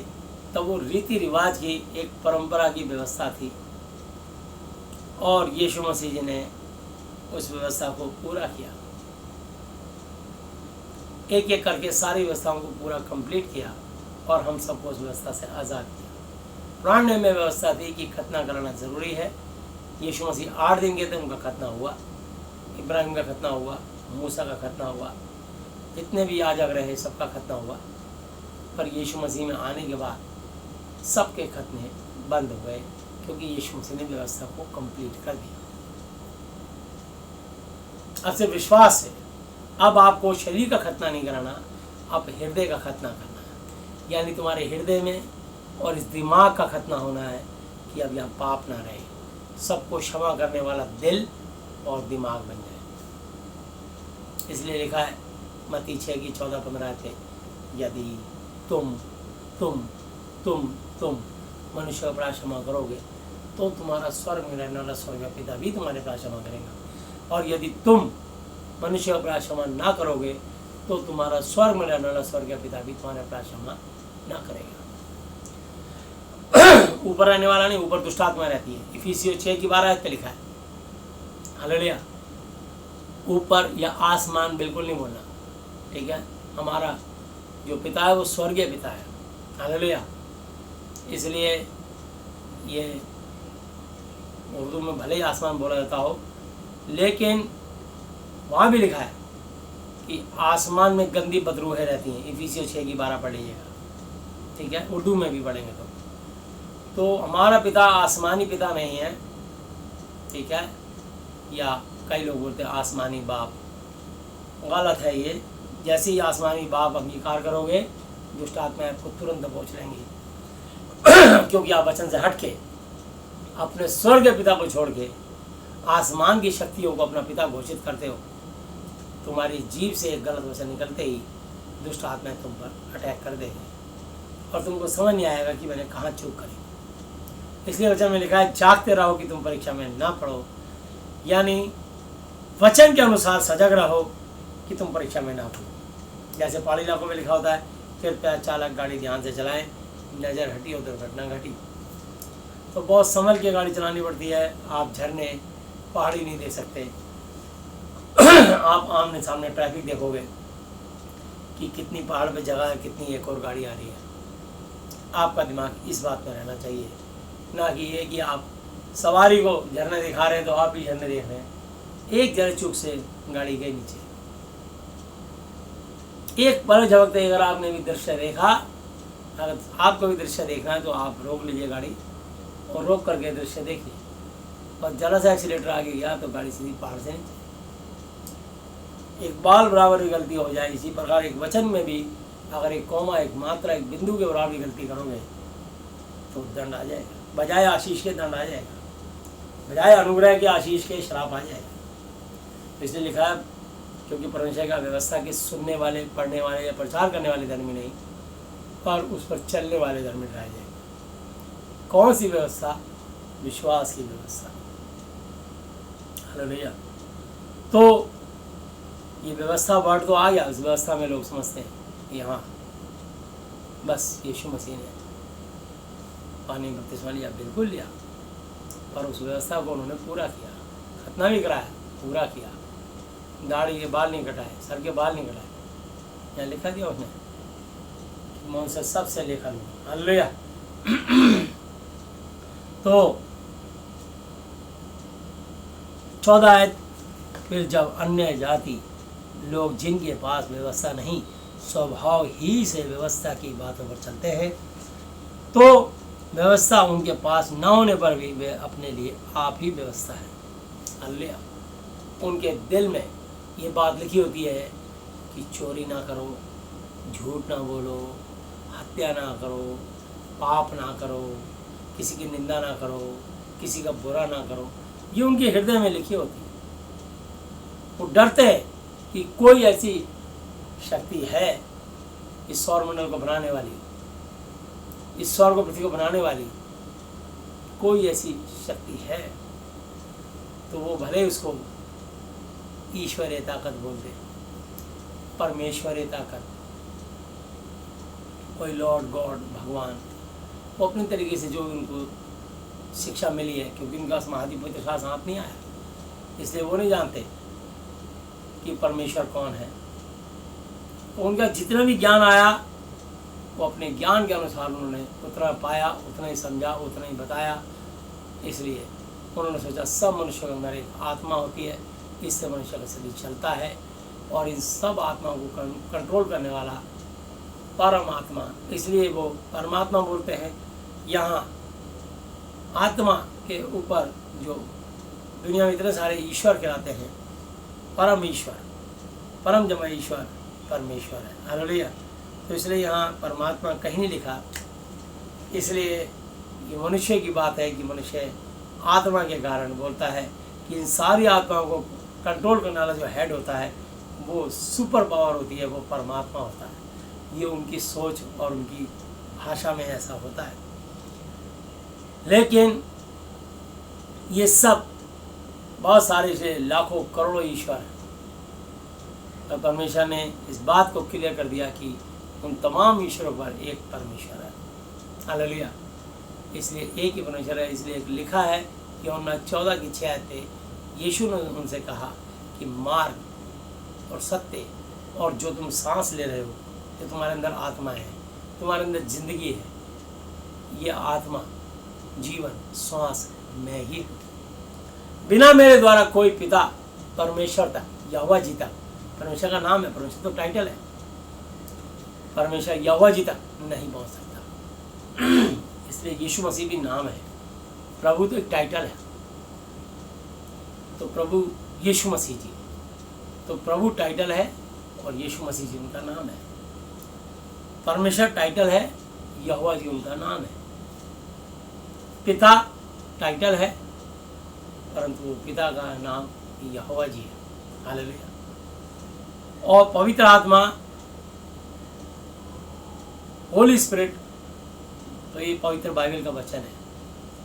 तब वो रीति रिवाज की एक परंपरा की व्यवस्था थी, और यीशु मसीह जी ने उस व्यवस्था को पूरा किया, एक एक करके सारी व्यवस्थाओं को पूरा कंप्लीट किया और हम सबको उस व्यवस्था से आज़ाद किया। पुराने नियम में व्यवस्था थी कि खतना कराना ज़रूरी है। यीशु मसीह 8 दिन के थे, उनका खतना हुआ, इब्राहिम का खतना हुआ, मूसा का खतना हुआ, जितने भी याजक रहे सबका खतना हुआ। पर यीशु मसीह में आने के बाद सबके खतने बंद हो गए, क्योंकि यीशु मसीह ने व्यवस्था को कंप्लीट कर दिया। अब से विश्वास है, अब आपको शरीर का खतना नहीं कराना, अब हृदय का खतना करना है। यानी तुम्हारे हृदय में और इस दिमाग का खतना होना है कि अब यहाँ पाप ना रहे, सबको क्षमा करने वाला दिल और दिमाग बन जाए। इसलिए लिखा है मत्ती 6 की 14-15 थे, यदि तुम मनुष्य का अपराध क्षमा करोगे तो तुम्हारा स्वर्ग में रहने वाला स्वर्गीय पिता भी तुम्हारे अपराध क्षमा करेगा, और यदि तुम मनुष्य का अपराध क्षमा ना करोगे तो तुम्हारा स्वर्ग में रहने वाला स्वर्गीय पिता भी तुम्हारे अपराध क्षमा ना करेगा। ऊपर रहने वाला नहीं, ऊपर दुष्ट आत्मा रहती है। इफिसियों 6 की 12 पे लिखा है। हालेलुया। ऊपर या आसमान बिल्कुल नहीं बोलना, ठीक है। हमारा जो पिता है वो स्वर्गीय पिता है। हालेलुया। इसलिए ये उर्दू में भले ही आसमान बोला जाता हो, लेकिन वहाँ भी लिखा है कि आसमान में गंदी बदरूहें रहती हैं। इफिसियों 6 की 12 पढ़ लीजिएगा, ठीक है। उर्दू में भी पढ़ेंगे तो हमारा पिता आसमानी पिता नहीं है, ठीक है। या कई लोग बोलते हैं आसमानी बाप, गलत है ये। जैसे ही आसमानी बाप अंगीकार करोगे दुष्ट आत्माएं आपको तुरंत पहुँच लेंगी क्योंकि आप वचन से हट के अपने स्वर्ग पिता को छोड़ के आसमान की शक्तियों को अपना पिता घोषित करते हो। तुम्हारी जीभ से एक गलत वचन निकलते ही दुष्ट आत्माएं तुम पर अटैक कर देंगे और तुमको समझ नहीं आएगा कि मैंने कहाँ चूक करी। इसलिए वचन में लिखा है जागते रहो कि तुम परीक्षा में ना पढ़ो, यानी वचन के अनुसार सजग रहो कि तुम परीक्षा में ना पढ़ो। जैसे पहाड़ी इलाकों में लिखा होता है कृपया चालक गाड़ी ध्यान से चलाएं, नज़र हटी हो दुर्घटना घटी। तो बहुत संभल के गाड़ी चलानी पड़ती है। आप झरने पहाड़ी नहीं देख सकते आप आमने सामने ट्रैफिक देखोगे कि कितनी पहाड़ पे जगह है, कितनी एक और गाड़ी आ रही है। आपका दिमाग इस बात में रहना चाहिए, ना कि ये कि आप सवारी को झरने दिखा रहे हैं तो आप भी झरने देख रहे हैं। एक जरा चूक से गाड़ी गई नीचे, एक पल झपकते अगर आपने भी दृश्य देखा, अगर आपको भी दृश्य देखना है तो आप रोक लीजिए गाड़ी और रोक करके दृश्य देखिए, और जरा सा एक्सीलेटर आगे गया तो गाड़ी सीधी पहाड़ से नीचे। एक बाल बराबर की गलती हो जाए, इसी प्रकार एक वचन में भी अगर एक कौमा, एक मात्रा, एक बिंदु के बराबर की गलती करोगे तो दंड आ जाएगा। बजाय आशीष के दंड आ जाएगा, बजाय अनुग्रह के आशीष के श्राप आ जाएगा। इसलिए लिखा है क्योंकि परमेश्वर का व्यवस्था के सुनने वाले, पढ़ने वाले या प्रचार करने वाले धर्मी नहीं, पर उस पर चलने वाले धर्मी ठहराए जाएंगे। कौन सी व्यवस्था? विश्वास की व्यवस्था। हालेलुया। तो ये व्यवस्था वर्ड तो आ गया, उस व्यवस्था में लोग समझते हैं यहाँ बस यीशु मसीह ने पानी बपतिस्मा लिया, बिल्कुल लिया, पर उस व्यवस्था को उन्होंने पूरा किया, खतना भी कराया, पूरा किया। दाढ़ी के बाल नहीं कटाए, सर के बाल नहीं कटाए, यहाँ लिखा दिया उसने, मैं उनसे सबसे लेखा लूँगा। हालेलुया। तो 14 आयत, फिर जब अन्य जाति लोग जिनके पास व्यवस्था नहीं, स्वभाव ही से व्यवस्था की बातों पर चलते हैं, तो व्यवस्था उनके पास न होने पर भी वे अपने लिए आप ही व्यवस्था है। हालेलुया। उनके दिल में ये बात लिखी होती है कि चोरी ना करो, झूठ ना बोलो, हत्या ना करो, पाप ना करो, किसी की निंदा ना करो, किसी का बुरा ना करो। ये उनके हृदय में लिखी होती है। वो डरते हैं कि कोई ऐसी शक्ति है इस सौरमंडल को बनाने वाली, इस स्वर्ग पृथ्वी को बनाने वाली कोई ऐसी शक्ति है, तो वो भले उसको ईश्वरीय ताकत बोलते, परमेश्वरीय ताकत, कोई लॉर्ड गॉड भगवान, वो अपने तरीके से जो उनको शिक्षा मिली है, क्योंकि उनका महादीप पवित्र शास्त्र हाथ नहीं आया, इसलिए वो नहीं जानते कि परमेश्वर कौन है। तो उनका जितना भी ज्ञान आया वो अपने ज्ञान के अनुसार उन्होंने उतना पाया, उतना ही समझा, उतना ही बताया। इसलिए उन्होंने सोचा सब मनुष्यों के अंदर एक आत्मा होती है, इससे मनुष्य का शरीर चलता है, और इन सब आत्माओं को कंट्रोल करने वाला परमात्मा, इसलिए वो परमात्मा बोलते हैं। यहाँ आत्मा के ऊपर जो दुनिया में इतने सारे ईश्वर कहलाते हैं, परम ईश्वर, परम जमा ईश्वर परमेश्वर है। हालेलुया। तो इसलिए यहाँ परमात्मा कहीं नहीं लिखा, इसलिए ये मनुष्य की बात है कि मनुष्य आत्मा के कारण बोलता है कि इन सारी आत्माओं को कंट्रोल करने वाला जो हेड होता है वो सुपर पावर होती है, वो परमात्मा होता है। ये उनकी सोच और उनकी भाषा में ऐसा होता है। लेकिन ये सब बहुत सारे से लाखों करोड़ों ईश्वर हैं, तो परमेश्वर ने इस बात को क्लियर कर दिया कि उन तमाम ईश्वरों पर एक परमेश्वर है। हालेलुया। इसलिए एक ही परमेश्वर है। इसलिए लिखा है कि यूहन्ना 14:6 पे यीशु ने उनसे कहा कि मार्ग और सत्य और जो तुम सांस ले रहे हो, जो तुम्हारे अंदर आत्मा है, तुम्हारे अंदर जिंदगी है, ये आत्मा जीवन श्वास मैं ही हूँ। बिना मेरे द्वारा कोई पिता परमेश्वर तक, यहोवा जी तक, परमेश्वर का नाम है, परमेश्वर तो टाइटल है, परमेश्वर यहोवा जी तक नहीं पहुँच सकता। इसलिए यीशु मसीह भी नाम है, प्रभु तो एक टाइटल है। तो प्रभु यीशु मसीह जी, तो प्रभु टाइटल है और यीशु मसीह जी उनका नाम है। परमेश्वर टाइटल है, यहोवा जी उनका नाम है। पिता टाइटल है, परंतु पिता का नाम यहोवा जी है। हालेलुया। और पवित्र आत्मा, होली स्पिरिट, तो ये पवित्र बाइबल का वचन है।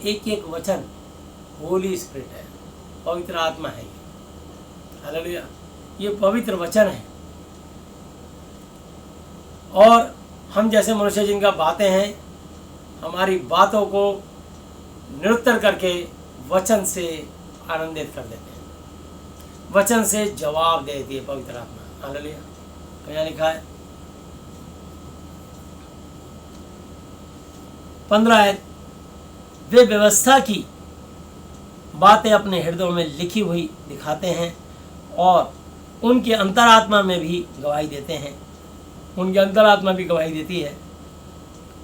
एक एक वचन होली स्पिरिट है, पवित्र आत्मा है ये। हालेलुया। ये पवित्र वचन है। और हम जैसे मनुष्य जिनका बातें हैं, हमारी बातों को निरुत्तर करके वचन से आनंदित कर देते हैं, वचन से जवाब देती है पवित्र आत्मा। हालेलुया। क्या लिखा है 15 आयत, वे व्यवस्था की बातें अपने हृदयों में लिखी हुई दिखाते हैं और उनके अंतरात्मा में भी गवाही देते हैं। उनकी अंतरात्मा भी गवाही देती है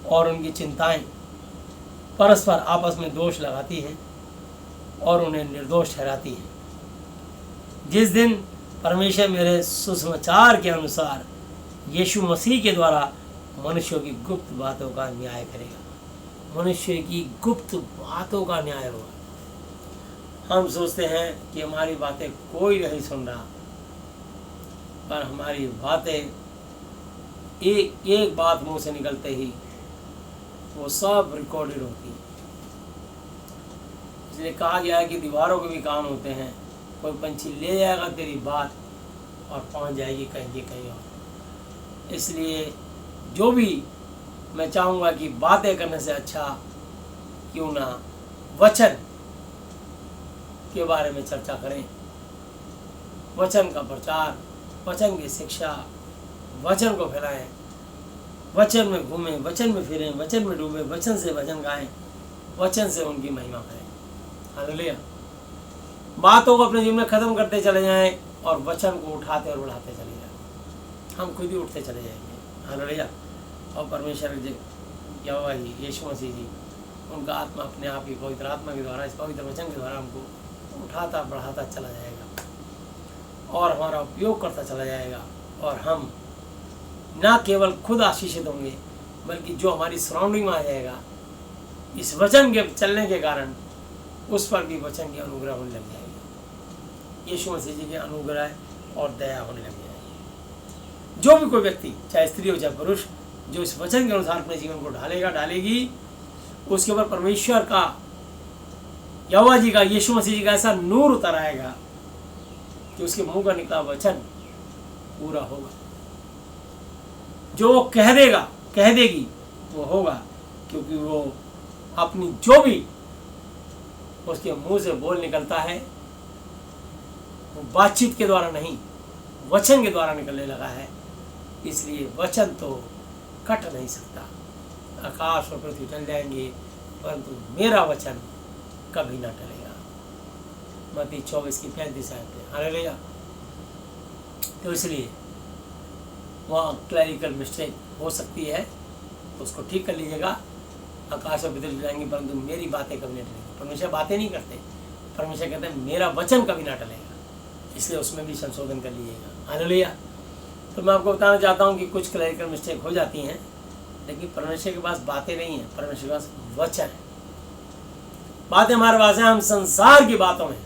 और उनकी चिंताएं परस्पर आपस में दोष लगाती हैं और उन्हें निर्दोष ठहराती हैं। जिस दिन परमेश्वर मेरे सुसमाचार के अनुसार यीशु मसीह के द्वारा मनुष्यों की गुप्त बातों का न्याय करेगा, मनुष्य की गुप्त बातों का न्याय होगा। हम सोचते हैं कि हमारी बातें कोई नहीं सुन रहा, पर हमारी बातें एक एक बात मुंह से निकलते ही वो सब रिकॉर्डेड होती है। इसलिए कहा गया है कि दीवारों के भी कान होते हैं, कोई पंछी ले जाएगा तेरी बात और पहुंच जाएगी कहीं और। इसलिए जो भी मैं चाहूँगा कि बातें करने से अच्छा क्यों ना वचन के बारे में चर्चा करें, वचन का प्रचार, वचन की शिक्षा, वचन को फैलाएं, वचन में घूमें, वचन में फिरें, वचन में डूबें, वचन से भजन गाएं, वचन से उनकी महिमा करें। हालेलुया। बातों को अपने जीवन में ख़त्म करते चले जाएं और वचन को उठाते और बढ़ाते चले जाएं। हम खुद ही उठते चले जाएंगे। हालेलुया। और परमेश्वर जी, यहोवा जी, यीशु मसीह जी, उनका आत्मा अपने आप ही पवित्र आत्मा के द्वारा, इस पवित्र वचन के द्वारा हमको उठाता बढ़ाता चला जाएगा और हमारा उपयोग करता चला जाएगा। और हम ना केवल खुद आशीषित होंगे बल्कि जो हमारी सराउंडिंग में आ जाएगा इस वचन के चलने के कारण, उस पर भी वचन की अनुग्रह होने लग जाएगी। यीशु मसीह जी के अनुग्रह और दया होने लग जाएगी। जो भी कोई व्यक्ति, चाहे स्त्री हो चाहे पुरुष, जो इस वचन के अनुसार अपने जीवन को ढालेगा डालेगी, उसके ऊपर परमेश्वर का, यहोवा जी का, यीशु मसीह जी का ऐसा नूर उतर आएगा कि उसके मुंह का निकला वचन पूरा होगा। जो वो कह देगा, कह देगी, वो होगा, क्योंकि वो अपनी जो भी उसके मुंह से बोल निकलता है वो बातचीत के द्वारा नहीं, वचन के द्वारा निकलने लगा है। इसलिए वचन तो कट नहीं सकता। आकाश और पृथ्वी टल जाएंगे परंतु मेरा वचन कभी ना टलेगा। मत्ती 24:35 आते। हालेलुया। तो इसलिए वहाँ क्लैरिकल मिस्टेक हो सकती है, तो उसको ठीक कर लीजिएगा। आकाश और पृथ्वी जाएंगे परंतु मेरी बातें कभी नहीं टलेंगी। परमेश्वर बातें नहीं करते, परमेश्वर कहते हैं मेरा वचन कभी ना टलेगा। इसलिए उसमें भी संशोधन कर लीजिएगा। हालेलुया। तो मैं आपको बताना चाहता हूँ कि कुछ क्लैरिकल मिस्टेक हो जाती हैं, लेकिन परमेश्वर के पास बातें नहीं है, परमेश्वर के पास वचन है। बातें हमारे पास हैं, हम संसार की बातों में,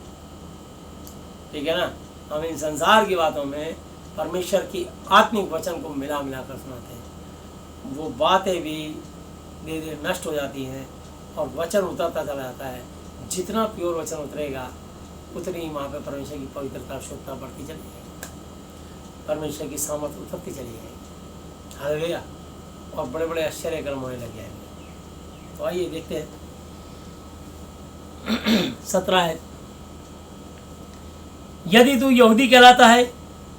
ठीक है ना, हम इन संसार की बातों में परमेश्वर की आत्मिक वचन को मिला कर सुनाते हैं। वो बातें भी धीरे धीरे नष्ट हो जाती हैं और वचन उतरता चला जाता है। जितना प्योर वचन उतरेगा उतनी ही वहाँ पर परमेश्वर की पवित्रता, शुद्धता बढ़ती चली जाएगी, परमेश्वर की सामर्थ उतरती चली जाएगी। हालेलुया। और बड़े बड़े आश्चर्य कर्म होने लग जाएंगे। तो आइए देखते हैं 17 है। यदि तू यहूदी कहलाता है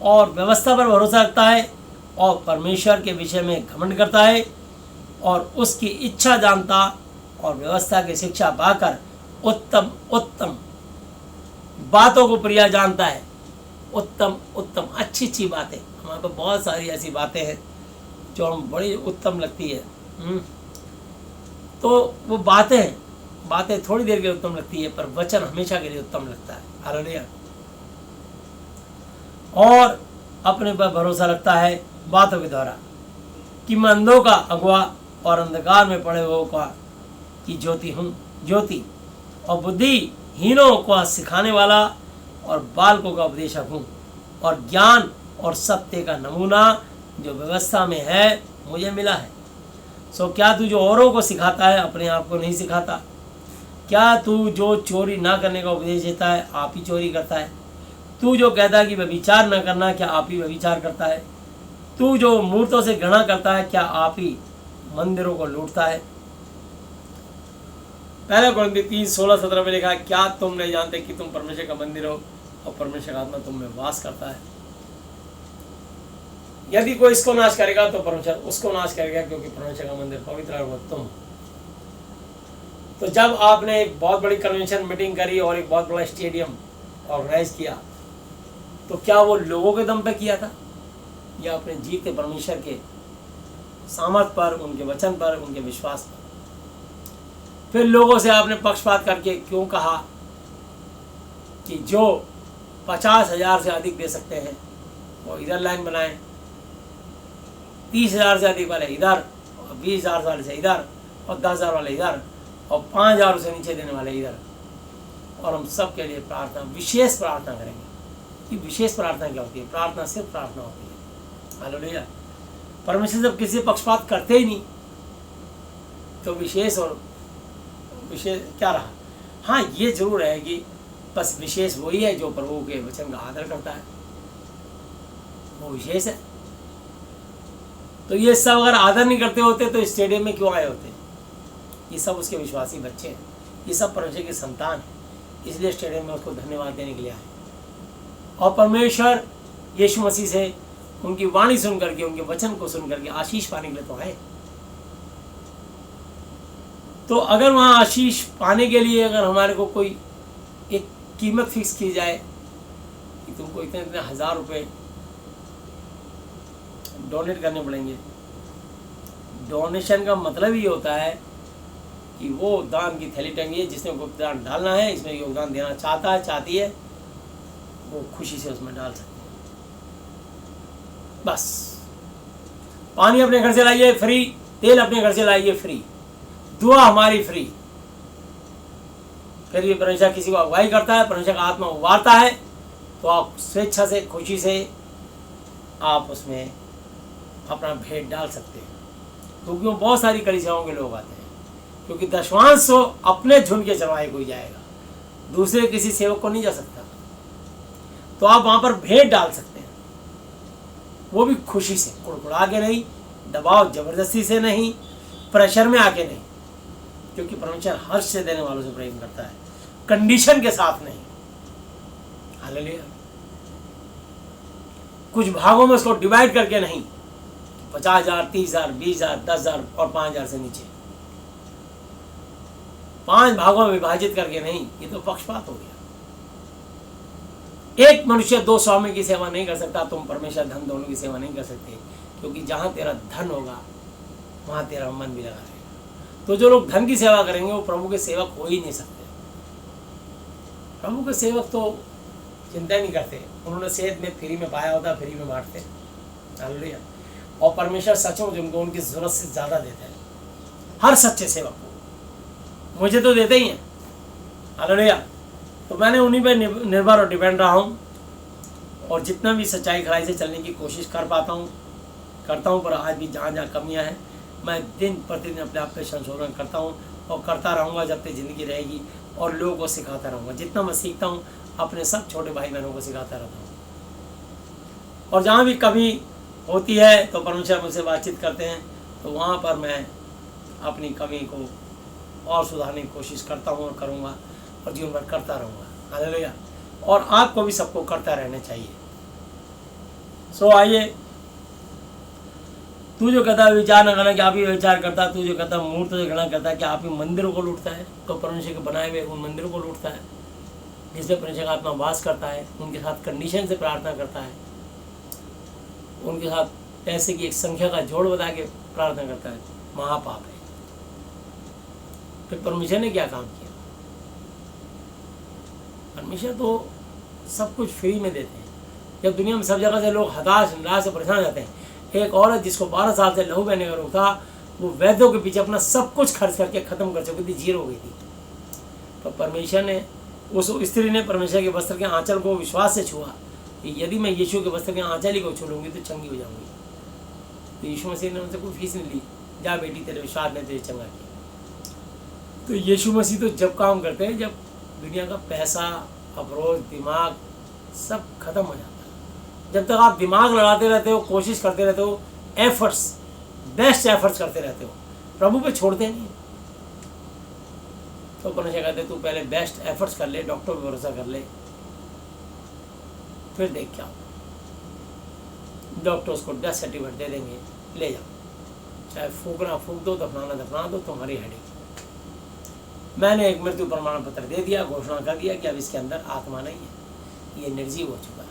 और व्यवस्था पर भरोसा रखता है और परमेश्वर के विषय में घमंड करता है और उसकी इच्छा जानता और व्यवस्था की शिक्षा पाकर उत्तम उत्तम बातों को प्रिय जानता है, उत्तम उत्तम अच्छी अच्छी बातें, हमारे पास बहुत सारी ऐसी बातें हैं जो हम बड़ी उत्तम लगती है। तो वो बातें थोड़ी देर के लिए उत्तम लगती है, पर वचन हमेशा के लिए उत्तम लगता है। हालेलुया। और अपने पर भरोसा रखता है बातों के द्वारा कि मैं अंधों का अगुआ और अंधकार में पड़े हुओं का की ज्योति और बुद्धिहीनों को सिखाने वाला और बालकों का उपदेशक हूँ और ज्ञान और सत्य का नमूना जो व्यवस्था में है मुझे मिला है। सो क्या तू जो औरों को सिखाता है अपने आप को नहीं सिखाता? क्या तू जो चोरी ना करने का उपदेश देता है आप ही चोरी करता है? तू जो कहता है कि व्यभिचार न करना क्या आप ही व्यभिचार करता है? तू जो मूर्तों से घृणा करता है क्या आप ही मंदिरों को लूटता है? पहले कुरिन्थी 3:16-17 में लिखा है, क्या तुम नहीं जानते कि तुम परमेश्वर का मंदिर हो और परमेश्वर का आत्मा तुम में वास करता है? यदि कोई इसको नाश करेगा तो परमेश्वर उसको नाश करेगा, क्योंकि परमेश्वर का मंदिर पवित्र है वो तुम। तो जब आपने एक बहुत बड़ी कन्वेंशन मीटिंग करी और एक बहुत बड़ा स्टेडियम ऑर्गेनाइज किया, तो क्या वो लोगों के दम पे किया था या अपने जीते परमेश्वर के सामर्थ पर, उनके वचन पर, उनके विश्वास पर? फिर लोगों से आपने पक्षपात करके क्यों कहा कि जो 50,000 से अधिक दे सकते हैं वो इधर लाइन बनाएं, 30,000 से अधिक वाले इधर, और 20,000 वाले से इधर, और 10,000 वाले इधर, और 5,000 से नीचे देने वाले इधर? और हम सब के लिए प्रार्थना, विशेष प्रार्थना करेंगे कि विशेष प्रार्थना क्या होती है। प्रार्थना सिर्फ प्रार्थना होती है। हालेलुया। परमेश्वर जब किसी पक्षपात करते ही नहीं तो विशेष और विशेष क्या रहा। हाँ, ये जरूर है कि बस विशेष वही है जो प्रभु के वचन का आदर करता है, वो विशेष है। तो ये सब अगर आदर नहीं करते होते तो स्टेडियम में क्यों आए होते। ये सब उसके विश्वासी बच्चे हैं, ये सब परमेश्वर की संतान है, इसलिए स्टेडियम में उसको धन्यवाद देने के लिए आए। और परमेश्वर यीशु मसीह से उनकी वाणी सुन करके, उनके वचन को सुन करके आशीष पाने के लिए तो आए। तो अगर वहाँ आशीष पाने के लिए अगर हमारे को कोई एक कीमत फिक्स की जाए कि तुमको इतने इतने 1000 रुपये डोनेट करने पड़ेंगे। डोनेशन का मतलब ये होता है कि वो दान की थैली टंगी है, जिसने योगदान डालना है, इसमें योगदान देना चाहता है, चाहती है, वो खुशी से उसमें डाल सकते हैं। बस पानी अपने घर से लाइए फ्री, तेल अपने घर से लाइए फ्री, दुआ हमारी फ्री। फिर भी परमेश्वर किसी को अगुवाई करता है, परमेश्वर का आत्मा उबारता है, तो आप स्वेच्छा से, खुशी से आप उसमें अपना भेंट डाल सकते हैं। क्योंकि वो बहुत सारी कलीसियाओं के लोग आते हैं, क्योंकि दशवांश तो अपने झुंड के चरवाहे को ही जाएगा, दूसरे किसी सेवक को नहीं जा सकता। तो आप वहाँ पर भेंट डाल सकते हैं, वो भी खुशी से, कुड़कुड़ा के नहीं, दबाव जबरदस्ती से नहीं, प्रेशर में आके नहीं, क्योंकि परमेश्वर हर्ष से देने वालों से प्रेम करता है, कंडीशन के साथ नहीं। हालेलुया। कुछ भागों में उसको डिवाइड करके नहीं, 50,000, 30,000, 20,000, 10,000 और 5,000 से नीचे 5 भागों में विभाजित करके नहीं, ये तो पक्षपात हो गया। एक मनुष्य 2 स्वामी की सेवा नहीं कर सकता, तुम परमेश्वर धन दोनों की सेवा नहीं कर सकते, क्योंकि जहां तेरा धन होगा वहां तेरा मन भी लगा रहेगा। तो जो लोग धन की सेवा करेंगे वो प्रभु के सेवक हो ही नहीं सकते। प्रभु के सेवक तो चिंता ही नहीं करते, उन्होंने सेहत में फ्री में पाया होता, फ्री में बांटते। हालेलुया। और परमेश्वर सचमुच उनको उनकी जरूरत से ज्यादा देता है, हर सच्चे सेवक को। मुझे तो देते ही हैं। हालेलुया। तो मैंने उन्हीं पर निर्भर और डिपेंड रहा हूँ, और जितना भी सच्चाई खराई से चलने की कोशिश कर पाता हूँ करता हूँ। पर आज भी जहाँ जहाँ कमियाँ हैं मैं दिन प्रतिदिन अपने आप पे संशोधन करता हूँ, और करता रहूँगा जब तक ज़िंदगी रहेगी, और लोगों को सिखाता रहूँगा। जितना मैं सीखता हूँ अपने सब छोटे भाई बहनों को सिखाता रहता हूँ। और जहाँ भी कमी होती है तो परमेश्वर मुझसे बातचीत करते हैं, तो वहाँ पर मैं अपनी कमी को और सुधारने की कोशिश करता हूँ और करूँगा, और जीवन भर करता रहूँगा। हालेलुया। और आपको भी सबको करता रहना चाहिए। सो आइए, तू जो कहता है विचार न करना कि आप ही विचार करता है, तू जो कहता है मूर्त से घृणा करता है कि आप ही मंदिरों को लूटता है, तो परमेश्वर के बनाए हुए उन मंदिरों को लूटता है जिसमें परमेश्वर का आत्मा वास करता है, उनके साथ कंडीशन से प्रार्थना करता है, उनके साथ पैसे की एक संख्या का जोड़ बता के प्रार्थना करता है, महापाप है। फिर परमेश्वर ने क्या काम किया। परमेश्वर तो सब कुछ फ्री में देते हैं। जब दुनिया में सब जगह से लोग हताश, निराश से परेशान हो जाते हैं, एक औरत जिसको 12 साल से लहू बहने का रोग था, वो वैद्यों के पीछे अपना सब कुछ खर्च करके खत्म कर चुकी थी, जीरो हो गई थी। तो परमेश्वर ने, उस स्त्री ने परमेश्वर के वस्त्र के आंचल को विश्वास से छुआ कि यदि मैं यीशु के वस्त्र के आंचल ही को छू लूँगी तो चंगी हो जाऊँगी। तो यीशु मसीह ने उनसे कोई फीस नहीं ली, जा बेटी तेरे विश्वास ने तुझे चंगा किया। तो यीशु मसीह तो जब काम करते हैं जब दुनिया का पैसा, अवरोध, दिमाग सब खत्म हो जाता है। जब तक आप दिमाग लगाते रहते हो, कोशिश करते रहते हो, एफर्ट्स, बेस्ट एफर्ट्स करते रहते हो, प्रभु पे छोड़ते नहीं। तो परमेश्वर कहते तू पहले बेस्ट एफर्ट्स कर ले, डॉक्टर पे भरोसा कर ले, फिर देख क्या हो। डॉक्टर उसको डेथ सर्टिफिकेट दे देंगे, ले जाओ, चाहे फूकना फूक दो, दफनाना दफना दो, तुम्हारी हेडेक। मैंने एक मृत्यु प्रमाण पत्र दे दिया, घोषणा कर दिया कि अब इसके अंदर आत्मा नहीं है, ये निर्जीव हो चुका है।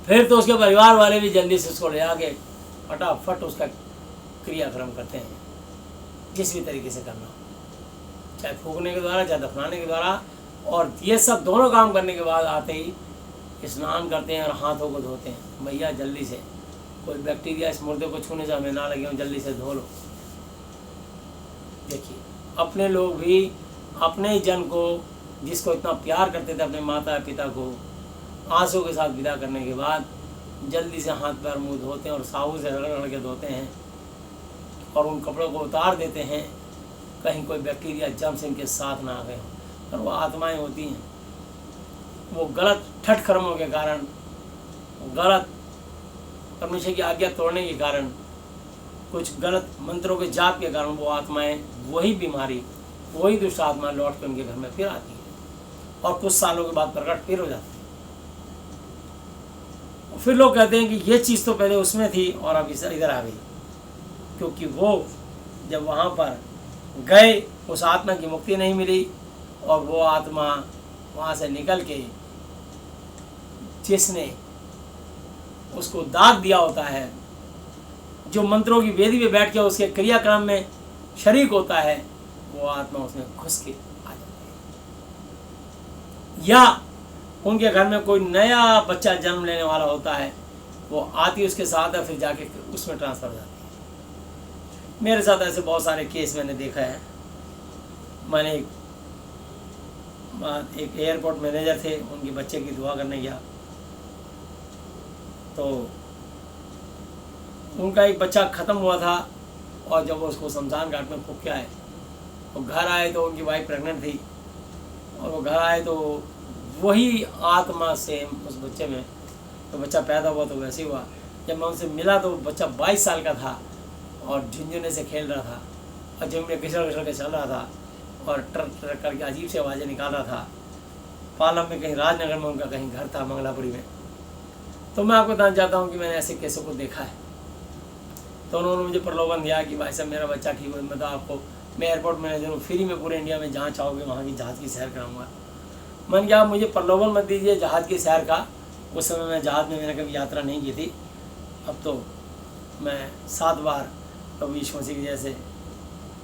फिर तो उसके परिवार वाले भी जल्दी से उसको ले आके फटाफट उसका क्रियाक्रम करते हैं, जिस भी तरीके से करना हो, चाहे फूकने के द्वारा, चाहे दफनाने के द्वारा। और ये सब दोनों काम करने के बाद आते ही स्नान करते हैं और हाथों को धोते हैं। भैया जल्दी से, कोई बैक्टीरिया इस मुर्दे को छूने से हमें ना लगे, जल्दी से धो लो। देखिए, अपने लोग भी अपने ही जन को जिसको इतना प्यार करते थे अपने माता पिता को, आंसू के साथ विदा करने के बाद जल्दी से हाथ पैर मुंह धोते हैं और साबुन से रगड़ के धोते हैं और उन कपड़ों को उतार देते हैं, कहीं कोई बैक्टीरिया जर्म्स इनके साथ ना आ गए हों। और वो आत्माएं होती हैं, वो गलत ठट कर्मों के कारण, गलत परमेश्वर की आज्ञा तोड़ने के कारण, कुछ गलत मंत्रों के जाप के कारण वो आत्माएं, वही बीमारी, वही दुष्ट आत्मा लौट कर उनके घर में फिर आती है और कुछ सालों के बाद प्रकट फिर हो जाती है। फिर लोग कहते हैं कि ये चीज़ तो पहले उसमें थी और अब इधर आ गई, क्योंकि वो जब वहाँ पर गए उस आत्मा की मुक्ति नहीं मिली और वो आत्मा वहाँ से निकल के जिसने उसको दाग दिया होता है, जो मंत्रों की वेदी पे बैठ के उसके क्रियाक्रम में शरीक होता है, वो आत्मा उसमें घुस के आ जाती है। या उनके घर में कोई नया बच्चा जन्म लेने वाला होता है, वो आती उसके साथ है, फिर जाके उसमें ट्रांसफर हो जाती है। मेरे साथ ऐसे बहुत सारे केस मैंने देखा है। मैंने एक एयरपोर्ट मैनेजर थे, उनके बच्चे की दुआ करने गया तो उनका एक बच्चा ख़त्म हुआ था और जब वो उसको शमशान घाट में फूंक के आए, वो घर आए तो उनकी वाइफ प्रेग्नेंट थी और वो घर आए तो वही आत्मा सेम उस बच्चे में, तो बच्चा पैदा हुआ तो वैसे ही हुआ। जब मैं उनसे मिला तो बच्चा 22 साल का था और झुंझुने से खेल रहा था और जमीन में घिसड़ घिसड़ के चल रहा था और ट्रक ट्रक करके अजीब से आवाज़ें निकाल रहा था। पालम में कहीं राजनगर में उनका कहीं घर था, मंगलापुरी में। तो मैं आपको बताना चाहता हूँ कि मैंने ऐसे केसों को देखा है। तो उन्होंने मुझे प्रलोभन दिया कि भाई साहब मेरा बच्चा ठीक हो, मैं तो आपको, मैं एयरपोर्ट मैनेजर हूँ, फ्री में पूरे इंडिया में जहाँ चाहोगे वहाँ की जहाज़ की सैर कराऊँगा। मैंने कहा आप मुझे प्रलोभन मत दीजिए जहाज़ की सैर का, उस समय मैं जहाज़ में मैंने कभी यात्रा नहीं की थी। अब तो मैं 7 बार प्रभु यीशु मसीह की जैसे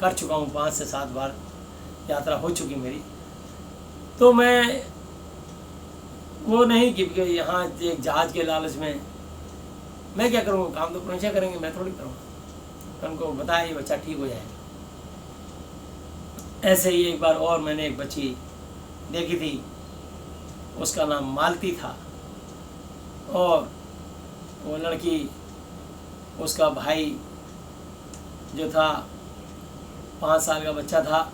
कर चुका हूँ, 5 से 7 बार यात्रा हो चुकी मेरी। तो मैं वो नहीं कि यहाँ एक जहाज़ के लालच में मैं क्या करूँगा, काम तो परमेश्वर करेंगे, मैं थोड़ी करूँगा। उनको बताया ये बच्चा ठीक हो जाएगा। ऐसे ही एक बार और मैंने एक बच्ची देखी थी, उसका नाम मालती था और वो लड़की, उसका भाई जो था 5 साल का बच्चा था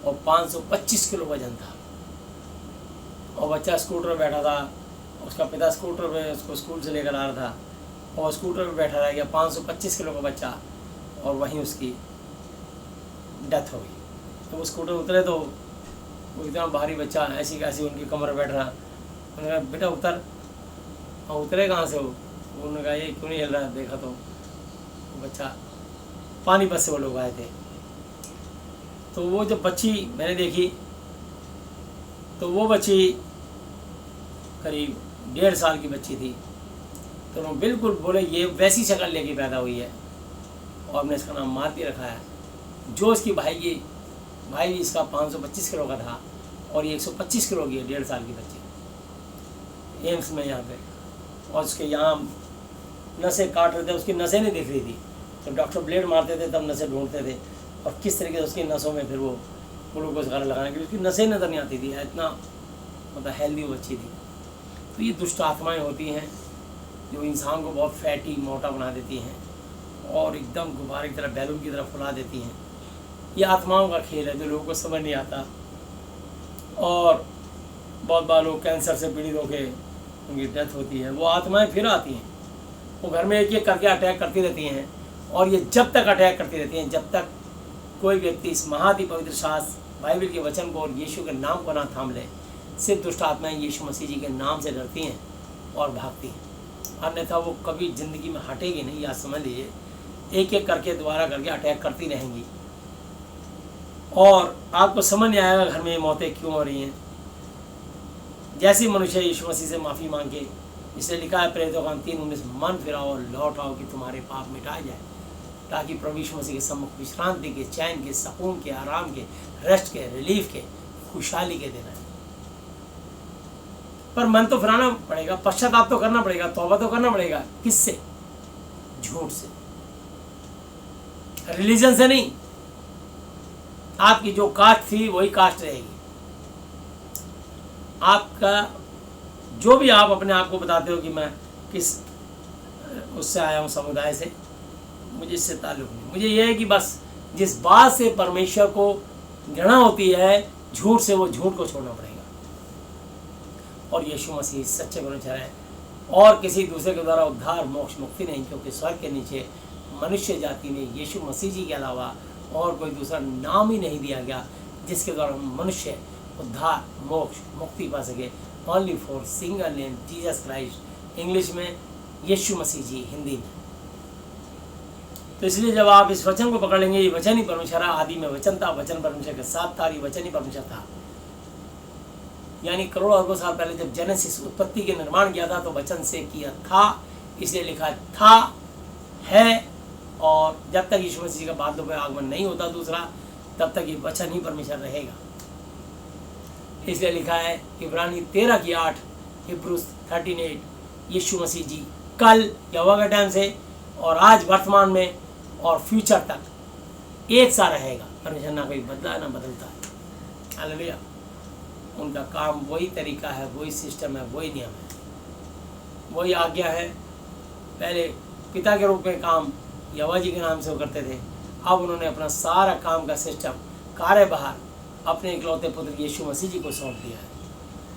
और 525 किलो वजन था और बच्चा स्कूटर पर बैठा था। उसका पिता स्कूटर पे उसको स्कूल से लेकर आ रहा था और स्कूटर पे बैठा रह गया, 525 किलो का बच्चा, और वहीं उसकी डेथ हो गई। तो वो स्कूटर उतरे तो वो इतना भारी बच्चा ऐसी कैसी उनकी कमर बैठ रहा। उन्होंने कहा बेटा उतर। हाँ उतरे कहाँ से हो? उन्होंने कहा ये क्यों नहीं हिल रहा? देखा तो वो बच्चा पानीपत से वो लोग आए थे। तो वो जब बच्ची मैंने देखी तो वो बच्ची करीब 1.5 साल की बच्ची थी। तो उन्होंने बिल्कुल बोले ये वैसी शक्ल लेके पैदा हुई है और हमने इसका नाम मालती रखा है। जो इसकी भाई भी इसका 525 किलो का था और ये 125 किलो की है, 1.5 साल की बच्ची, एम्स में यहाँ पे। और उसके यहाँ नसें काट रहे थे, उसकी नसें नहीं दिख रही थी, तो डॉक्टर ब्लेड मारते थे तब नसें ढूंढते थे और किस तरीके से उसकी नसों में फिर वो ग्लूकोज वगैरह लगाने के लिए उसकी नसें नज़र नहीं आती थी। इतना मतलब हेल्दी बच्ची थी। तो ये दुष्ट आत्माएँ होती हैं जो इंसान को बहुत फैटी, मोटा बना देती हैं और एकदम गुब्बारे की तरह, बैलून की तरह फुला देती हैं। ये आत्माओं का खेल है जो लोगों को समझ नहीं आता। और बहुत बार लोग कैंसर से पीड़ित होकर उनकी डेथ होती है, वो आत्माएं फिर आती हैं, वो घर में एक एक करके अटैक करती रहती हैं और ये जब तक अटैक करती रहती हैं जब तक कोई व्यक्ति इस महादि पवित्र शास्त्र बाइबल के वचन को और यीशु के नाम को ना थाम ले। सिर्फ दुष्ट आत्माएं यीशु मसीह जी के नाम से डरती हैं और भागती हैं, अन्यथा वो कभी ज़िंदगी में हटेगी नहीं। या समझ लीजिए एक एक करके दोबारा करके अटैक करती रहेंगी और आपको समझ नहीं आएगा घर में ये मौतें क्यों हो रही हैं। जैसे मनुष्य यीशु मसीह से माफ़ी मांगे, इसलिए लिखा है प्रेरितों का 3:19, मन फिराओ और लौट आओ कि तुम्हारे पाप मिटाए जाए, ताकि प्रभु यीशु मसीह के सम्मुख विश्रांति के, चैन के, सुकून के, आराम के, रेस्ट के, रिलीफ के, खुशहाली के दिन है। पर मन तो फिराना पड़ेगा, पश्चाताप तो करना पड़ेगा, तौबा तो करना पड़ेगा। किससे? झूठ से, रिलीजन से नहीं। आपकी जो कास्ट थी वही कास्ट रहेगी। आपका जो भी आप अपने आप को बताते हो कि मैं किस उससे आया हूँ, समुदाय से, मुझे इससे ताल्लुक़ नहीं। मुझे यह है कि बस जिस बात से परमेश्वर को घृणा होती है, झूठ से, वो झूठ को छोड़ना पड़ेगा। और यीशु मसीह सच्चे परमेश्वर है और किसी दूसरे के द्वारा उद्धार मोक्ष मुक्ति नहीं, क्योंकि स्वर्ग के नीचे मनुष्य जाति में यीशु मसीह जी के अलावा और कोई दूसरा नाम ही नहीं दिया गया जिसके द्वारा मनुष्य उद्धार मोक्ष मुक्ति पा सके। Only for single name Jesus Christ, English में यीशु मसीह जी, हिंदी में। तो इसलिए जब आप इस वचन को पकड़ लेंगे, ये वचन ही परमेश्वर, आदि में वचन था, वचन परमेश्वर के साथ था, ये वचन ही परमेश्वर था। यानी करोड़ों अरबों साल पहले जब जेनेसिस उत्पत्ति के निर्माण किया था तो वचन से किया था, इसलिए लिखा था, है, और जब तक यीशु मसीह का बादलों पर आगमन नहीं होता दूसरा, तब तक ये वचन ही परमेश्वर रहेगा। इसलिए लिखा है इब्रानी 13:8, हिब्रूज 13:8, यीशु मसीह जी कल यहोवा के टाइम से और आज वर्तमान में और फ्यूचर तक एक सा रहेगा। परमेश्वर ना कोई बदला ना बदलता है। हालेलुया। उनका काम वही तरीका है, वही सिस्टम है, वही नियम है, वही आज्ञा है। पहले पिता के रूप में काम यहोवा जी के नाम से वो करते थे, अब उन्होंने अपना सारा काम का सिस्टम, कार्यभार अपने इकलौते पुत्र यीशु मसीह जी को सौंप दिया है।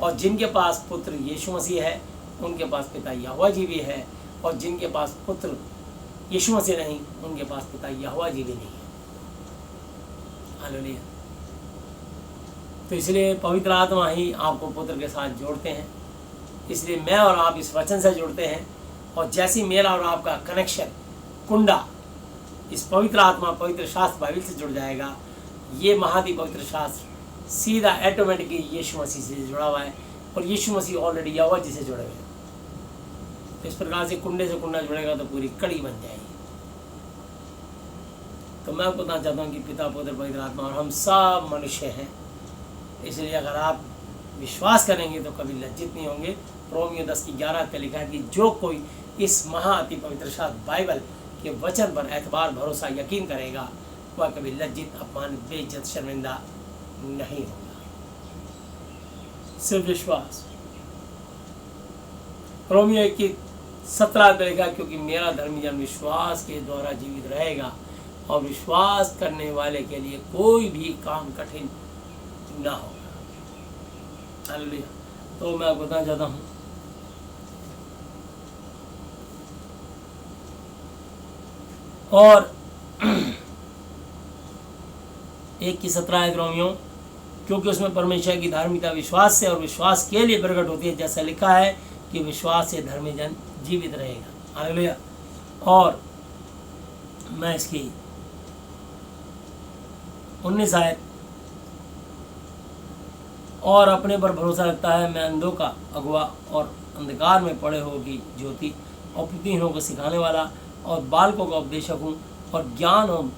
और जिनके पास पुत्र यीशु मसीह है उनके पास पिता यहोवा जी भी है, और जिनके पास पुत्र यीशु मसीह नहीं उनके पास पिता यहोवा जी भी नहीं है। हालेलुया। तो इसलिए पवित्र आत्मा ही आपको पुत्र के साथ जोड़ते हैं। इसलिए मैं और आप इस वचन से जुड़ते हैं, और जैसी मेरा और आपका कनेक्शन, कुंडा इस पवित्र आत्मा पवित्र शास्त्र बाइबल से जुड़ जाएगा, ये महादी पवित्र शास्त्र सीधा ऑटोमेटिकली यीशु मसीह से जुड़ा हुआ है, और यीशु मसीह ऑलरेडी यहोवा जी से जुड़े हुए हैं। तो इस प्रकार से कुंडे से कुंडा जुड़ेगा तो पूरी कड़ी बन जाएगी। तो मैं आपको बताना चाहता हूँ कि पिता पुत्र पवित्र आत्मा और हम सब मनुष्य हैं। इसलिए अगर आप विश्वास करेंगे तो कभी लज्जित नहीं होंगे। रोमियो 10:11 पे लिखा है कि जो कोई इस महाअति पवित्र शास्त्र बाइबल के वचन पर एतबार, भरोसा, यकीन करेगा, वह कभी लज्जित, अपमानित, बेइज्जत, शर्मिंदा नहीं होगा। सिर्फ विश्वास। रोमियो 1:17 पे लिखा, क्योंकि मेरा धर्मी जन विश्वास के द्वारा जीवित रहेगा, और विश्वास करने वाले के लिए कोई भी काम कठिन ना होगा। हालेलुया। तो मैं आपको बताना चाहता हूँ, और 1:17 रोमियो, क्योंकि उसमें परमेश्वर की धार्मिकता विश्वास से और विश्वास के लिए प्रकट होती है, जैसा लिखा है कि विश्वास से धर्मी जन जीवित रहेगा। हालेलुया। और मैं इसकी 19 आयत, और अपने पर भरोसा रखता है, मैं अंधों का अगुआ और अंधकार में पड़े होगी ज्योति, और बुद्धिहीनों को सिखाने वाला और बालकों का उपदेशक हूँ, और ज्ञान और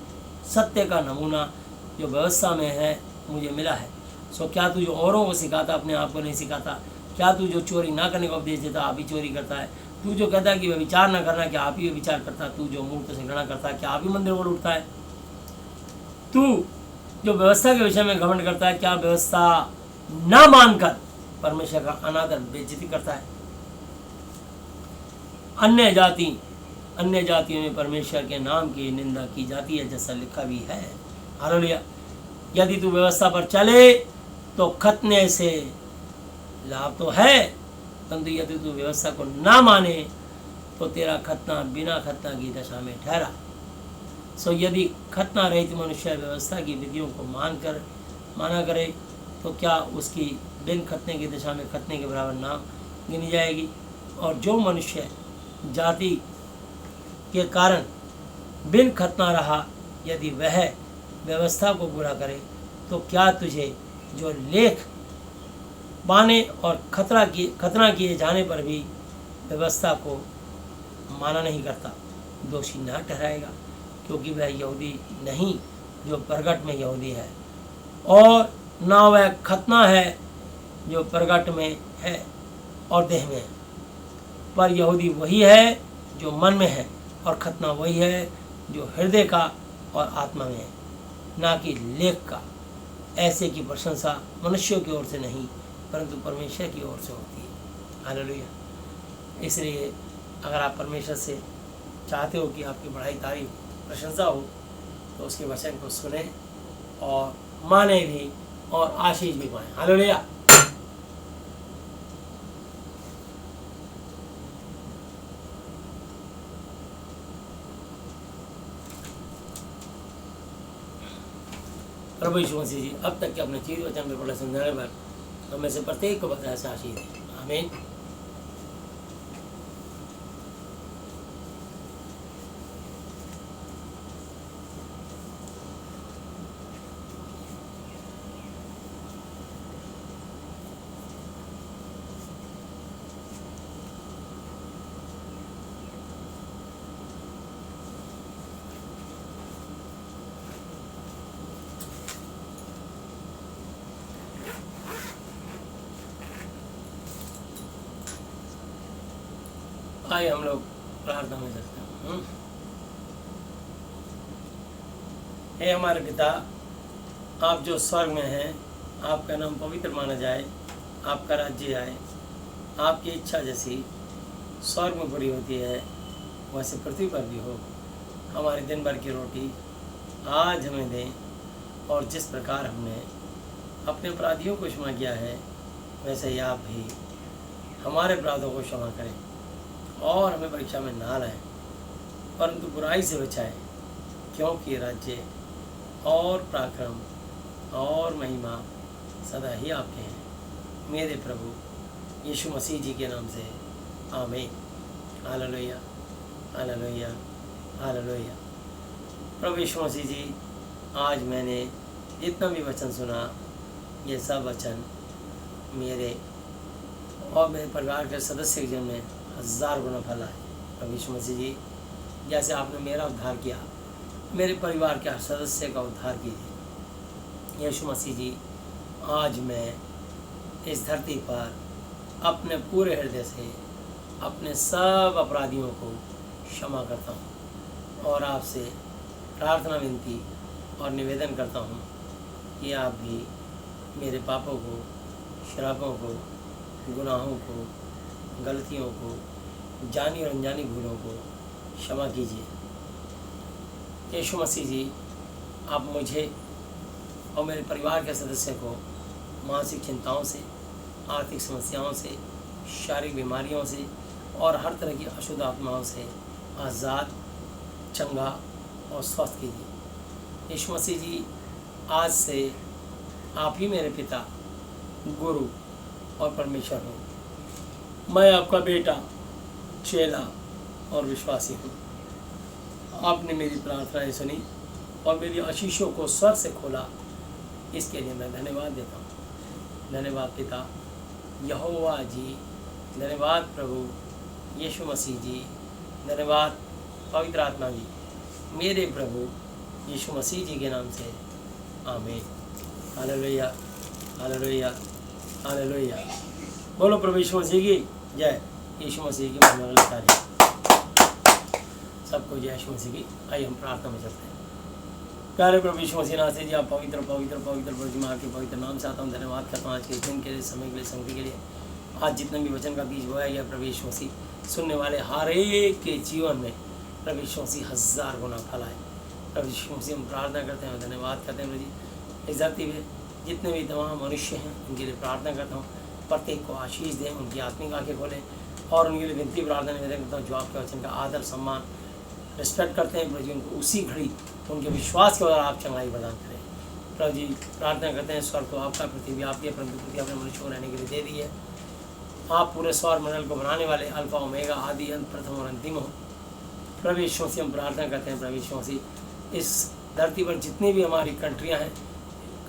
सत्य का नमूना जो व्यवस्था में है मुझे मिला है। सो क्या तू जो औरों को सिखाता अपने आप को नहीं सिखाता? क्या तू जो चोरी ना करने का उपदेश देता आप ही चोरी करता है? तू जो कहता है कि व्यभिचार ना करना, क्या आप ही व्यभिचार करता है? तू जो मूर्ख से घृणा करता है, क्या आप ही मंदिर को लूटता है? तू जो व्यवस्था के विषय में घमंड करता है, क्या व्यवस्था ना मानकर परमेश्वर का अनादर, बेइज्जती करता है? अन्य जातियों में परमेश्वर के नाम की निंदा की जाती है, जैसा लिखा भी है। हालेलुया। यदि तू व्यवस्था पर चले तो खतने से लाभ तो है, परंतु यदि तू व्यवस्था को ना माने तो तेरा खतना बिना खतना की दशा में ठहरा। सो यदि खतना रहित मनुष्य व्यवस्था की विधियों को माना करे तो क्या उसकी बिन खतने की दशा में खतने के बराबर ना गिनी जाएगी? और जो मनुष्य जाति के कारण बिन खतना रहा, यदि वह व्यवस्था को बुरा करे, तो क्या तुझे जो लेख माने और खतना किए जाने पर भी व्यवस्था को माना नहीं करता, दोषी ना ठहराएगा? क्योंकि वह यहूदी नहीं जो प्रगट में यहूदी है, और ना वह खतना है जो प्रगट में है और देह में है, पर यहूदी वही है जो मन में है, और खतना वही है जो हृदय का और आत्मा में है, ना कि लेख का। ऐसे की प्रशंसा मनुष्यों की ओर से नहीं, परंतु परमेश्वर की ओर से होती है। हालेलुया। इसलिए अगर आप परमेश्वर से चाहते हो कि आपकी बड़ाई, तारीफ, प्रशंसा हो, तो उसके वचन को सुने और माने भी और आशीष भी पाएं। हालेलुया। प्रभु यीशु मसीह जी अब तक के अपने चीज वचन में बड़ा समझाने पर हमें से प्रत्येक को बताया से आशीष है। आमीन। आइए हम लोग प्रार्थना में चलते हैं। हे हमारे पिता, आप जो स्वर्ग में हैं, आपका नाम पवित्र माना जाए, आपका राज्य आए, आपकी इच्छा जैसी स्वर्ग में पूरी होती है वैसे पृथ्वी पर भी हो। हमारे दिन भर की रोटी आज हमें दें, और जिस प्रकार हमने अपने अपराधियों को क्षमा किया है वैसे ही आप भी हमारे अपराधों को क्षमा करें, और हमें परीक्षा में ना लाएं परंतु बुराई से बचाएं, क्योंकि राज्य और पराक्रम और महिमा सदा ही आपके हैं, मेरे प्रभु यीशु मसीह जी के नाम से। आमीन। Hallelujah, hallelujah, hallelujah. प्रभु यीशु मसीह जी, आज मैंने जितना भी वचन सुना, ये सब वचन मेरे और मेरे परिवार के सदस्य के जीवन में 1000 गुना फला है। प्रभु यीशु मसीह जी, जैसे आपने मेरा उद्धार किया, मेरे परिवार के हर सदस्य का उद्धार कीजिए। यीशु मसीह जी, आज मैं इस धरती पर अपने पूरे हृदय से अपने सब अपराधियों को क्षमा करता हूँ, और आपसे प्रार्थना, विनती और निवेदन करता हूँ कि आप भी मेरे पापों को, श्रापों को, गुनाहों को, गलतियों को, जानी और अनजानी भूलों को क्षमा कीजिए। यीशु मसीह जी, आप मुझे और मेरे परिवार के सदस्य को मानसिक चिंताओं से, आर्थिक समस्याओं से, शारीरिक बीमारियों से और हर तरह की अशुद्ध आत्माओं से आज़ाद, चंगा और स्वस्थ कीजिए। यीशु मसीह जी, आज से आप ही मेरे पिता, गुरु और परमेश्वर हो। मैं आपका बेटा, चेला और विश्वासी हूँ। आपने मेरी प्रार्थनाएं सुनी और मेरी आशीषों को स्वर से खोला, इसके लिए मैं धन्यवाद देता हूँ। धन्यवाद पिता यहोवा जी, धन्यवाद प्रभु यीशु मसीह जी, धन्यवाद पवित्र आत्मा जी, मेरे प्रभु यीशु मसीह जी के नाम से। आमीन। Hallelujah, hallelujah, hallelujah. बोलो प्रभु यीशु मसीह की जय। यीशु मसीह की महिमा। सबको जय यीशु मसीह की। आइए हम प्रार्थना में चलते हैं। प्यारे प्रभु यीशु मसीह नाथ जी, आप पवित्र पवित्र पवित्र प्रभु जी, मैं आपके पवित्र नाम से आता हूँ। धन्यवाद करता हूँ आज के दिन के लिए, समय के लिए, संगति के लिए। आज जितने भी वचन का बीज बोया गया प्रभु यीशु मसीह, सुनने वाले हर एक के जीवन में प्रभु यीशु मसीह 1000 गुना फलाए। प्रभु यीशु मसीह हम प्रार्थना करते हैं, धन्यवाद करते हैं प्रभु जी। इस धरती में जितने भी तमाम मनुष्य हैं उनके लिए प्रार्थना करता हूँ, प्रत्येक को आशीष दें, उनकी आत्मिक आंखें खोलें, और उनके लिए विनती प्रार्थना निवेदन करता हूँ जो आपके वचन का आदर, सम्मान, रिस्पेक्ट करते हैं प्रभु जी, उनको उसी घड़ी उनके विश्वास के द्वारा आप चंगाई प्रदान करें। प्रभु जी, प्रार्थना करते हैं, स्वर्ग को आपका, पृथ्वी आपकी, परंतु पृथ्वी अपने मनुष्य को रहने के लिए दे दी है। आप पूरे सौर मंडल को बनाने वाले अल्फा ओमेगा, आदि अंत, प्रथम और अंतिम हो। प्रभु यीशु मसीह हम प्रार्थना करते हैं, प्रभु यीशु मसीह इस धरती पर जितनी भी हमारी कंट्रियाँ हैं,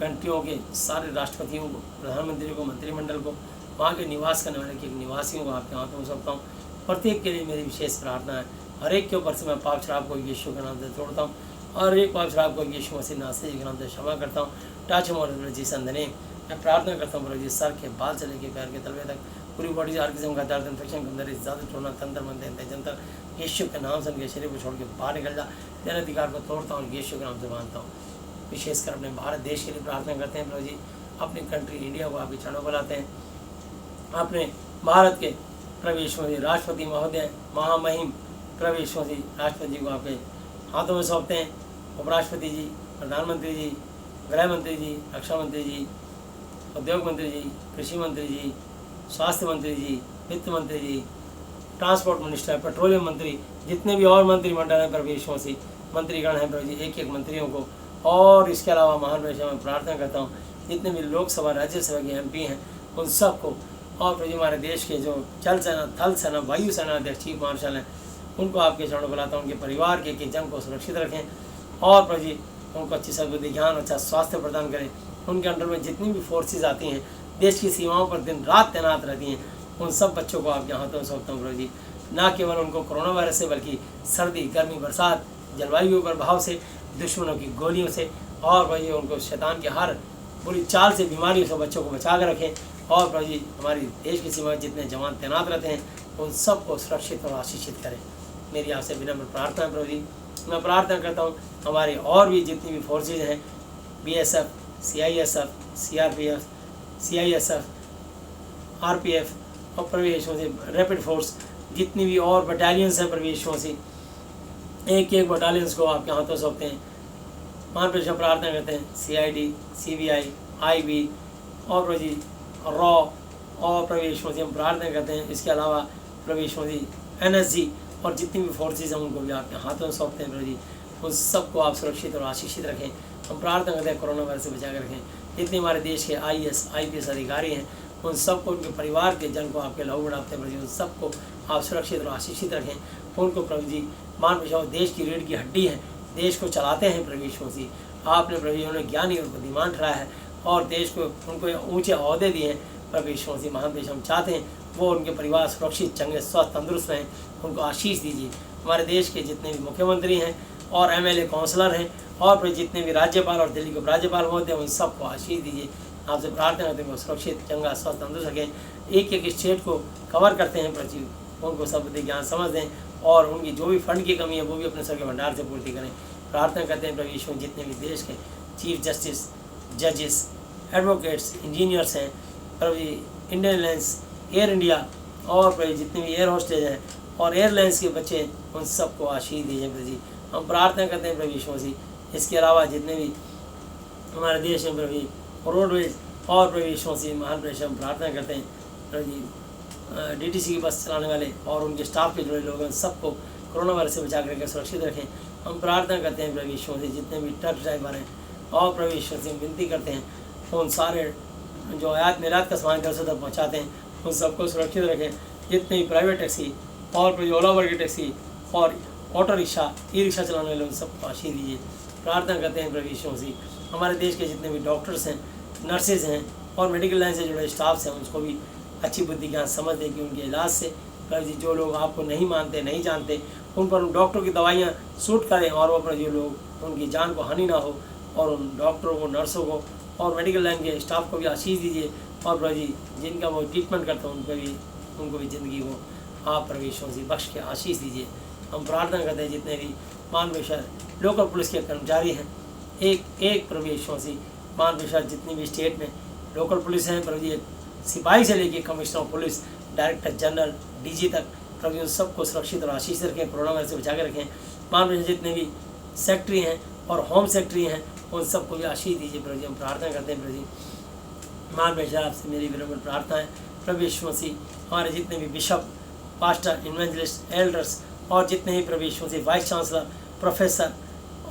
कंट्रियों के सारे राष्ट्रपतियों को, प्रधानमंत्री को, मंत्रिमंडल को, वहाँ के निवास करने वाले के निवासियों को आपके हाथों में सौंपता हूँ। प्रत्येक के लिए मेरी विशेष प्रार्थना है। हर एक के ऊपर से मैं पाप शराब को यीशु के नाम से तोड़ता हूँ, और एक पाप शराब को यीशु मसीह नासरी जी के नाम से क्षमा करता हूँ। टच मोर जी संदने मैं प्रार्थना करता हूँ प्रभु जी, सर के बाल से लेकर पैर के तलवे तक पूरी बॉडी से हर किस्म का दर्द, इन्फेक्शन, गंदर, ज़्यादा टोना, तंत्र मंत्र जंतर यीशु के नाम से उनके शरीर को छोड़ के बाहर निकल जा। तेरे अधिकार को तोड़ता हूँ, यीशु के नाम से बांधता हूँ। विशेषकर अपने भारत देश के लिए प्रार्थना करते हैं प्रभु जी, अपनी कंट्री इंडिया को आपके चरणों को लाते हैं। अपने भारत के प्रवेश मोदी राष्ट्रपति महोदय महामहिम प्रवेश मोदी राष्ट्रपति जी को आपके हाथों में सौंपते हैं। उपराष्ट्रपति जी, प्रधानमंत्री जी, गृह मंत्री जी, रक्षा मंत्री जी, उद्योग मंत्री जी, कृषि मंत्री जी, स्वास्थ्य मंत्री जी, वित्त मंत्री जी, ट्रांसपोर्ट मिनिस्टर, पेट्रोलियम मंत्री, जितने भी और मंत्रिमंडल हैं प्रवेशों से मंत्रीगण हैं प्रभु जी, एक एक मंत्रियों को, और इसके अलावा महान प्रभु मैं प्रार्थना करता हूँ जितने भी लोकसभा राज्यसभा के MP हैं उन सबको, और प्रभु जी हमारे देश के जो जल सेना, थल सेना, वायु सेना अध्यक्ष, चीफ मार्शल हैं उनको आपके चरणों को लाता हूँ। उनके परिवार के जन को सुरक्षित रखें और प्रभु जी उनको अच्छी सद्बुद्धि, ज्ञान, अच्छा स्वास्थ्य प्रदान करें। उनके अंडर में जितनी भी फोर्सेज आती हैं देश की सीमाओं पर दिन रात तैनात रहती हैं, उन सब बच्चों को आपके हाथों में सौंपता हूँ प्रभु जी। ना केवल उनको कोरोना वायरस से बल्कि सर्दी, गर्मी, बरसात, जलवायु के प्रभाव से, दुश्मनों की गोलियों से, और प्रभु जी उनको शैतान के हर बुरी चाल से, बीमारियों से बच्चों को बचा कर रखें। और प्रभु जी हमारी देश की सीमा में जितने जवान तैनात रहते हैं उन सबको सुरक्षित और आशीषित करें। मेरी आपसे विनम्र प्रार्थना है प्रभु जी। मैं प्रार्थना करता हूँ हमारे और भी जितनी भी फोर्सेज हैं, BSF, CISF, CRPF, CISF, RPF और प्रवेशों से रैपिड फोर्स, जितनी भी और बटालियंस हैं प्रवेशों से, एक एक बटालियंस को आपके हाथों सौंपते हैं। महान प्रभु प्रार्थना करते हैं CID, CBI, IB और प्रभु जी रॉ और प्रवेशों से हम प्रार्थना करते हैं। इसके अलावा प्रवेशों से NSG और जितनी भी फोर्सेज हैं उनको भी आपके हाथों में सौंपते हैं प्रभु जी। उन सबको आप सुरक्षित और आशीषित रखें। हम प्रार्थना करते हैं कोरोना वायरस से बचा कर रखें। जितने हमारे देश के IAS, IPS अधिकारी हैं उन सबको, उनके परिवार के जन को आपके लहू बढ़ाते हैं प्रभु जी। उन सबको आप सुरक्षित और आशीषित रखें। उनको प्रभु जी मान प्रभु देश की रीढ़ की हड्डी है, देश को चलाते हैं प्रभु यीशु मसीह। आपने प्रभु जी उन्हें ज्ञानी और बुद्धिमान ठहराया है और देश को उनको ऊंचे ओहदे दिए हैं प्रभु यीशु मसीह। महान प्रभु हम चाहते हैं वो उनके परिवार सुरक्षित, चंगे, स्वस्थ, तंदुरुस्त रहें। उनको आशीष दीजिए। हमारे देश के जितने भी मुख्यमंत्री हैं और MLA, काउंसलर हैं और फिर जितने भी राज्यपाल और दिल्ली के उपराज्यपाल होते हैं उन सबको आशीष दीजिए। आपसे प्रार्थना करते हैं वो सुरक्षित, चंगा, स्वस्थ, तंदुरुस्त रखें। एक एक स्टेट को कवर करते हैं प्रभु जी, उनको सब ज्ञान समझ दें और उनकी जो भी फंड की कमी है वो भी अपने स्वर के भंडार से पूर्ति करें। प्रार्थना करते हैं प्रभु यीशु जितने भी देश के चीफ जस्टिस, जजेस, एडवोकेट्स, इंजीनियर्स हैं प्रभु जी, इंडियन एयरलाइंस, एयर इंडिया और प्रभु जितने भी एयर होस्टेज हैं और एयरलाइंस के बच्चे उन सबको आशीष दीजिए प्रभु जी। हम प्रार्थना करते हैं प्रभु यीशु मसीह। इसके अलावा जितने भी हमारे देश में प्रभु जी रोडवेज और प्रभु यीशु मसीह, महान प्रभु हम प्रार्थना करते हैं प्रभु जी DTC की बस चलाने वाले और उनके स्टाफ के जुड़े लोग हैं सबको कोरोना वायरस से बचा करके सुरक्षित रखें। हम प्रार्थना करते हैं प्रभु यीशु मसीह जितने भी ट्रक ड्राइवर हैं और प्रभु यीशु मसीह विनती करते हैं उन सारे जो आयात निर्यात का सामान घर से तक पहुँचाते हैं उन सबको सुरक्षित रखें। जितने भी प्राइवेट टैक्सी और प्रभु ओला उबर की टैक्सी और ऑटो रिक्शा, ई-रिक्शा चलाने वाले उन सबको आशीष दीजिए। प्रार्थना करते हैं प्रभु यीशु मसीह हमारे देश के जितने भी डॉक्टर्स हैं, नर्सेज हैं और मेडिकल लाइन से जुड़े स्टाफ्स हैं उनको भी अच्छी बुद्धि ज्ञान समझ दें कि उनके इलाज से प्रभु जी जो लोग आपको नहीं मानते, नहीं जानते, उन पर उन डॉक्टरों की दवाइयाँ सूट करें और वो प्रभु जी लोग उनकी जान को हानि ना हो और उन डॉक्टरों को, नर्सों को और मेडिकल लाइन के स्टाफ को भी आशीष दीजिए। और प्रभु जी जिनका वो ट्रीटमेंट करते हैं उनको भी ज़िंदगी को आप प्रभु यीशु मसीह बख्श के आशीष दीजिए। हम प्रार्थना करते हैं जितने भी मान बेशर लोकल पुलिस के कर्मचारी हैं, एक प्रभु यीशु मसीह मान बेशर जितनी भी स्टेट में लोकल पुलिस हैं प्रभु जी, सिपाही से लेके commissioner of police, director general, DG तक प्रभु जी सबको सुरक्षित और आशीष रखें, कोरोना वायरस से बचा के रखें। मान बेशर जितने भी सेक्रेटरी हैं और होम सेक्रेटरी हैं उन सबको भी आशीष दीजिए प्रभु जी। हम प्रार्थना करते हैं प्रभु जी मान बेशर आपसे मेरी विनम्र प्रार्थना है प्रभु यीशु मसीह हमारे जितने भी बिशप, पास्टर, इवेंजलिस्ट, एल्डर्स और जितने ही प्रभु यीशु मसीह वाइस चांसलर, प्रोफेसर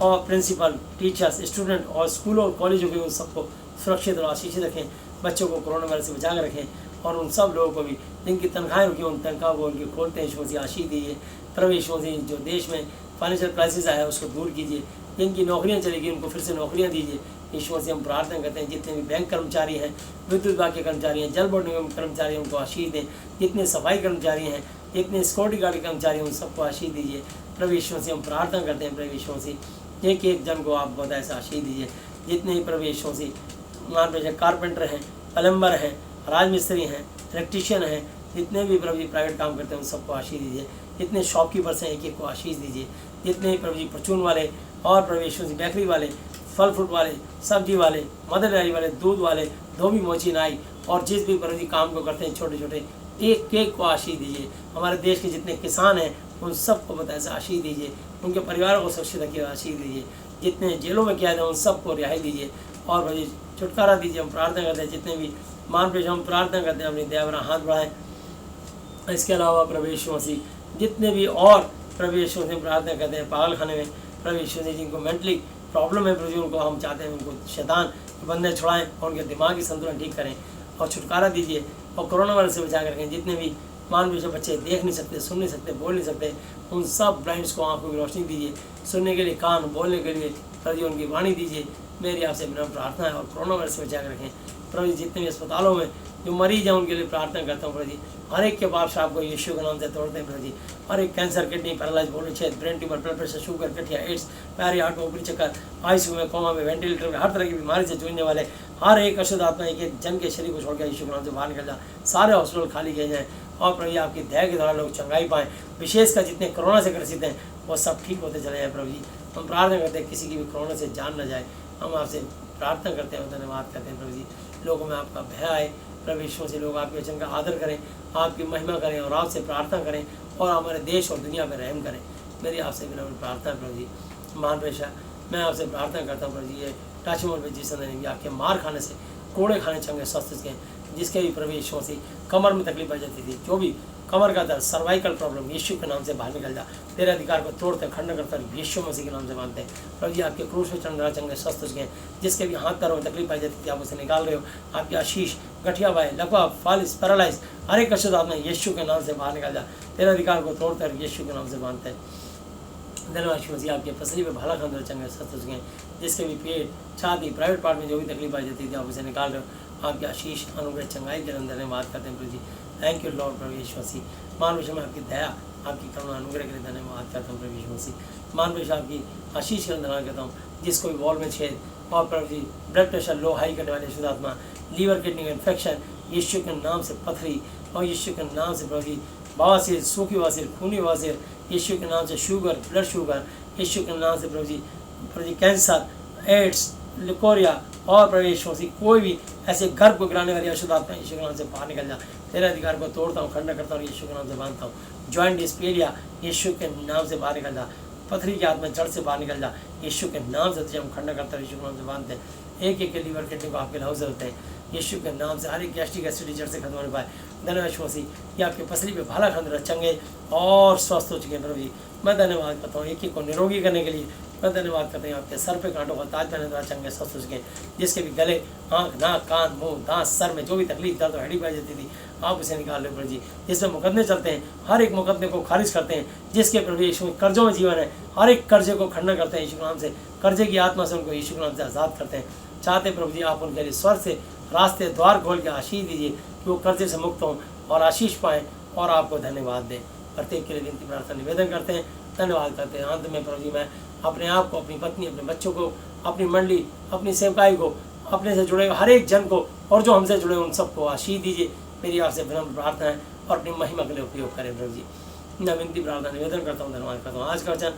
और प्रिंसिपल, टीचर्स, स्टूडेंट और स्कूलों और कॉलेजों के उन सबको सुरक्षित और आशीषित रखें। बच्चों को कोरोना वायरस से बचा कर रखें और उन सब लोगों को भी जिनकी तनख्वाहें रुकी उन तनख्वाह को उनके खोलते हैं यीशु मसीह आशीष दीजिए। प्रभु यीशु मसीह जो देश में फाइनेंशियल क्राइसिस आया है उसको दूर कीजिए, जिनकी नौकरियां चली गई उनको फिर से नौकरियां दीजिए। यीशु मसीह हम प्रार्थना करते हैं जितने भी बैंक कर्मचारी हैं, विद्युत विभाग के कर्मचारी हैं, जल बोर्ड निगम कर्मचारी हैं उनको आशीष दें। जितने सफाई कर्मचारी हैं, जितने सिक्योरिटी गार्ड के कर्मचारी हैं उन सबको आशीष दीजिए। प्रभु यीशु मसीह हम प्रार्थना करते हैं प्रभु यीशु मसीह एक एक जन को आप बहुत ऐसा आशीष दीजिए। जितने ही प्रभु यीशु मसीह मान लीजिए कारपेंटर हैं, प्लम्बर हैं, राजमिस्त्री हैं, इलेक्ट्रीशियन हैं, जितने भी प्रभु जी प्राइवेट काम करते हैं उन सबको आशीष दीजिए। जितने शॉपकीपर्स हैं एक एक को आशीष दीजिए। जितने ही प्रभु जी परचून वाले और प्रभु यीशु बेकरी वाले, फल फ्रूट वाले, सब्जी वाले, मदर डेयरी वाले, दूध वाले, धोबी, मोची, नाई और जिस भी प्रभु जी काम को करते हैं छोटे छोटे एक एक को आशीष दीजिए। हमारे देश के जितने किसान हैं उन सबको बताया से आशीष दीजिए, उनके परिवारों को सुरक्षित रखिए, आशीष दीजिए। जितने जेलों में कैद हैं उन सबको रिहाई दीजिए और प्रभु जी छुटकारा दीजिए। हम प्रार्थना करते हैं जितने भी मान पेश हम प्रार्थना करते हैं अपनी दया भरा हाथ बढ़ाएं। इसके अलावा प्रभु यीशु मसीह जितने भी और प्रभु यीशु मसीह प्रार्थना करते हैं पागल खाने में प्रभु यीशु मसीह जिनको मेंटली प्रॉब्लम है प्रभु जी उनको हम चाहते हैं उनको शैतान के बंधन छुड़ाएं और उनके दिमागी संतुलन ठीक करें और छुटकारा दीजिए और कोरोना वायरस से बचा कर रखें। जितने भी मान लीजिए बच्चे देख नहीं सकते, सुन नहीं सकते, बोल नहीं सकते, उन सब ब्लाइंड्स को आंखों की रोशनी दीजिए, सुनने के लिए कान, बोलने के लिए प्रभु जी उनकी वाणी दीजिए। मेरी आपसे विनम्र प्रार्थना है और कोरोना वायरस से बचा कर रखें। प्रभु जी जितने भी अस्पतालों में जो मरीज हैं उनके लिए प्रार्थना करता हूँ प्रभु जी। हर एक के पाप श्राप को यीशु के नाम से तोड़ते हैं प्रभु जी। हर एक कैंसर, किडनी, पैरालाइज, बोल छेद, brain tumour, blood pressure, sugar, गठिया, एड्स, पैरी, हार्ट में ऊपरी चक्कर, आईसीयू में, कोमा में, वेंटिलेटर में, हर तरह की बीमारी से जूझने वाले हर एक अशुद्ध आत्मा एक जन के शरीर को छोड़कर यीशु के नाम से बाहर निकल जाए। सारे हॉस्पिटल खाली किए जाएँ और प्रभु जी आपकी दया के द्वारा लोग चंगाई पाएँ। विशेषकर जितने कोरोना से ग्रसित हैं वो सब ठीक होते चले जाएँ प्रभु जी। हम प्रार्थना करते हैं किसी की भी कोरोना से जान न जाए। हम आपसे प्रार्थना करते हैं, धन्यवाद करते हैं प्रभु जी। लोगों में आपका भय आए प्रभु यीशु से, लोग आपके वचन का आदर करें, आपकी महिमा करें और आपसे प्रार्थना करें और हमारे देश और दुनिया में रहम करें। मेरी आपसे विनम्र प्रार्थना है प्रभु जी। महान पेशा मैं आपसे प्रार्थना करता हूँ प्रभु जी। ये टाचमोल में जिस भी आपके मार खाने से, कोड़े खाने चंगे स्वस्थ के जिसके भी प्रभु यीशु से कमर में तकलीफ आ जाती थी, जो भी कमर का दर्द, सर्वाइकल प्रॉब्लम यीशु के नाम से बाहर निकल जा। तेरे अधिकार को तोड़ते खंड करता यीशु मसीह के नाम से मानते हैं प्रभु जी। आपके क्रूस पे चंद्रा चंगे स्वस्थ हो गए, जिसके भी हाथ पैरों में तकलीफ पाई जाती थी आप उसे निकाल रहे हो। आपकी आशीष, गठिया भाई, लकवा, फालिस, पैरालाइज, हर एक अशुद्ध आत्मा यीशु के नाम से बाहर निकल जा। तेरे अधिकार को तोड़कर यीशु के नाम से मानते हैं। धन्यवाद यीशु मसीह। आपके फसली पे भला खंड चंगे स्वस्थ हो गए, जिसके भी पेट, छाती, प्राइवेट पार्ट में जो भी तकलीफ आई जाती थी आप उसे निकाल रहे हो। आपकी आशीष, अनुग्रह, चंगाई के अंदर धन्यवाद करते हैं प्रभु जी। थैंक यू लॉर्ड प्रभु यीशु मसीह। मान विषय में आपकी दया, आपकी करुणा, अनुग्रह के लिए धन्यवाद करता हूँ प्रभु यीशु मसीह। मान विषय आपकी आशीष के अंदर धन्यवाद करता हूँ। जिसको भी वॉल में छेद और प्रभु जी ब्लड प्रेशर लो हाई करने वाले शुद्ध आत्मा, लीवर किडनी इन्फेक्शन यीशु के नाम से, पथरी और यीशु के नाम से प्रभु जी बवासीर, सूखी बवासीर, खूनी बवासीर यीशु के नाम से, शुगर, ब्लड शुगर यीशु के नाम से प्रभु जी कैंसर, एड्स, लिकोरिया और प्रभु यीशु मसीह कोई भी ऐसे गर्भ को गिराने वाली अशुद्ध आत्मा यीशु के नाम से बाहर निकल जा। तेरे अधिकार को तोड़ता हूँ, खंड करता हूँ, यीशु के नाम से बांधता हूँ। जॉइंट डिस्पेरिया यीशु के नाम से बाहर निकल जा। पथरी की आत्मा जड़ से बाहर निकल जा यीशु के नाम से। तुझे हम खंड करता हूँ, यीशु के नाम से बांधते हैं। एक एक के लीवर किडनी को आपके लहू से होते हैं यीशु के नाम से। हर एक गैस्ट्रिक एसिडिटी जड़ से खत्म होने पाए। धन्यवाद यीशु मसीह। ये आपके पसली पे भाला खंड चंगे और स्वस्थ हो चुके हैं प्रभु जी। मैं धन्यवाद करता हूँ एक एक को निरोगी करने के लिए। मैं धन्यवाद करते हैं आपके सर पे कांटों का ताज पहने द्वारा चंगे स्वस्थ हो चुके हैं। जिसके भी गले, आँख, नाक, कान, मुंह, दांत, सर में जो भी तकलीफ दर्द हड्डी पाई जाती थी आप उसे निकाल लो प्रभु जी। जिसमें मुकदमे चलते हैं हर एक मुकदमे को खारिज करते हैं। जिसके प्रभु यीशु कर्जों में जीवन है हर एक कर्जे को खंडन करते हैं यीशु के नाम से। कर्जे की आत्मा से उनको यीशु के नाम से आज़ाद करते हैं। चाहते प्रभु जी आप उनके लिए स्वर से रास्ते द्वार खोल के आशीष दीजिए कि वो कर्जे से मुक्त हों और आशीष पाएँ और आपको धन्यवाद दें। प्रत्येक के लिए विनती प्रार्थना निवेदन करते हैं, धन्यवाद करते हैं। अंत में प्रभु जी मैं अपने आप को, अपनी पत्नी, अपने बच्चों को, अपनी मंडली, अपनी सेवकाई को, अपने से जुड़े हर एक जन को और जो हमसे जुड़े उन सबको आशीष दीजिए। मेरी आपसे विनम्र प्रार्थना है और अपनी महिमा के लिए उपयोग करें प्रभु जी। मैं विनती प्रार्थना निवेदन करता हूँ, धन्यवाद करता हूँ। आज का वचन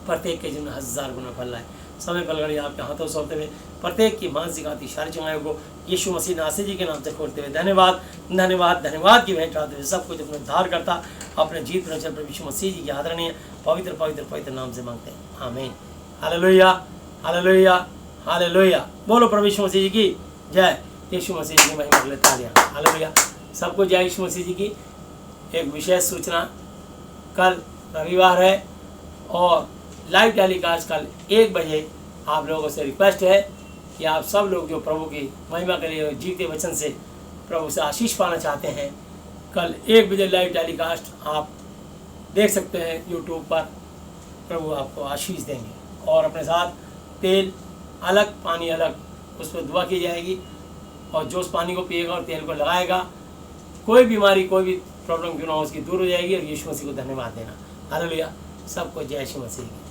प्रत्येक के जीवन में 1000 गुना फल लाए। समय पलगड़ी आपके हाथों सौंपते हुए प्रत्येक की मानसिक आती शारीरिक चंगाइयों को यीशु मसीह नासरी जी के नाम से खोलते हुए धन्यवाद धन्यवाद धन्यवाद की भेंट चढ़ाते हुए सब कुछ अपने उद्धार करता अपने जीत रचन पर यीशु मसीह जी की आदरणीय पवित्र पवित्र पवित्र नाम से मांगते हैं, आमीन। Hallelujah hallelujah hallelujah. बोलो प्रभु यीशु मसीह जी की जय। यीशु मसीह जी की महिमा के लिए तालियां। हालेलुया। सबको जय यीशु मसीह जी की। एक विशेष सूचना, कल रविवार है और लाइव टेलीकास्ट कल 1 बजे। आप लोगों से रिक्वेस्ट है कि आप सब लोग जो प्रभु की महिमा के लिए जीते वचन से प्रभु से आशीष पाना चाहते हैं, कल 1 बजे लाइव टेलीकास्ट आप देख सकते हैं यूट्यूब पर। प्रभु आपको आशीष देंगे और अपने साथ तेल अलग, पानी अलग, उस पर दुआ की जाएगी और जो उस पानी को पिएगा और तेल को लगाएगा कोई बीमारी, कोई भी प्रॉब्लम क्यों ना हो उसकी दूर हो जाएगी और यीशु मसीह को धन्यवाद देना। हालेलुया। सबको जय यीशु मसीह।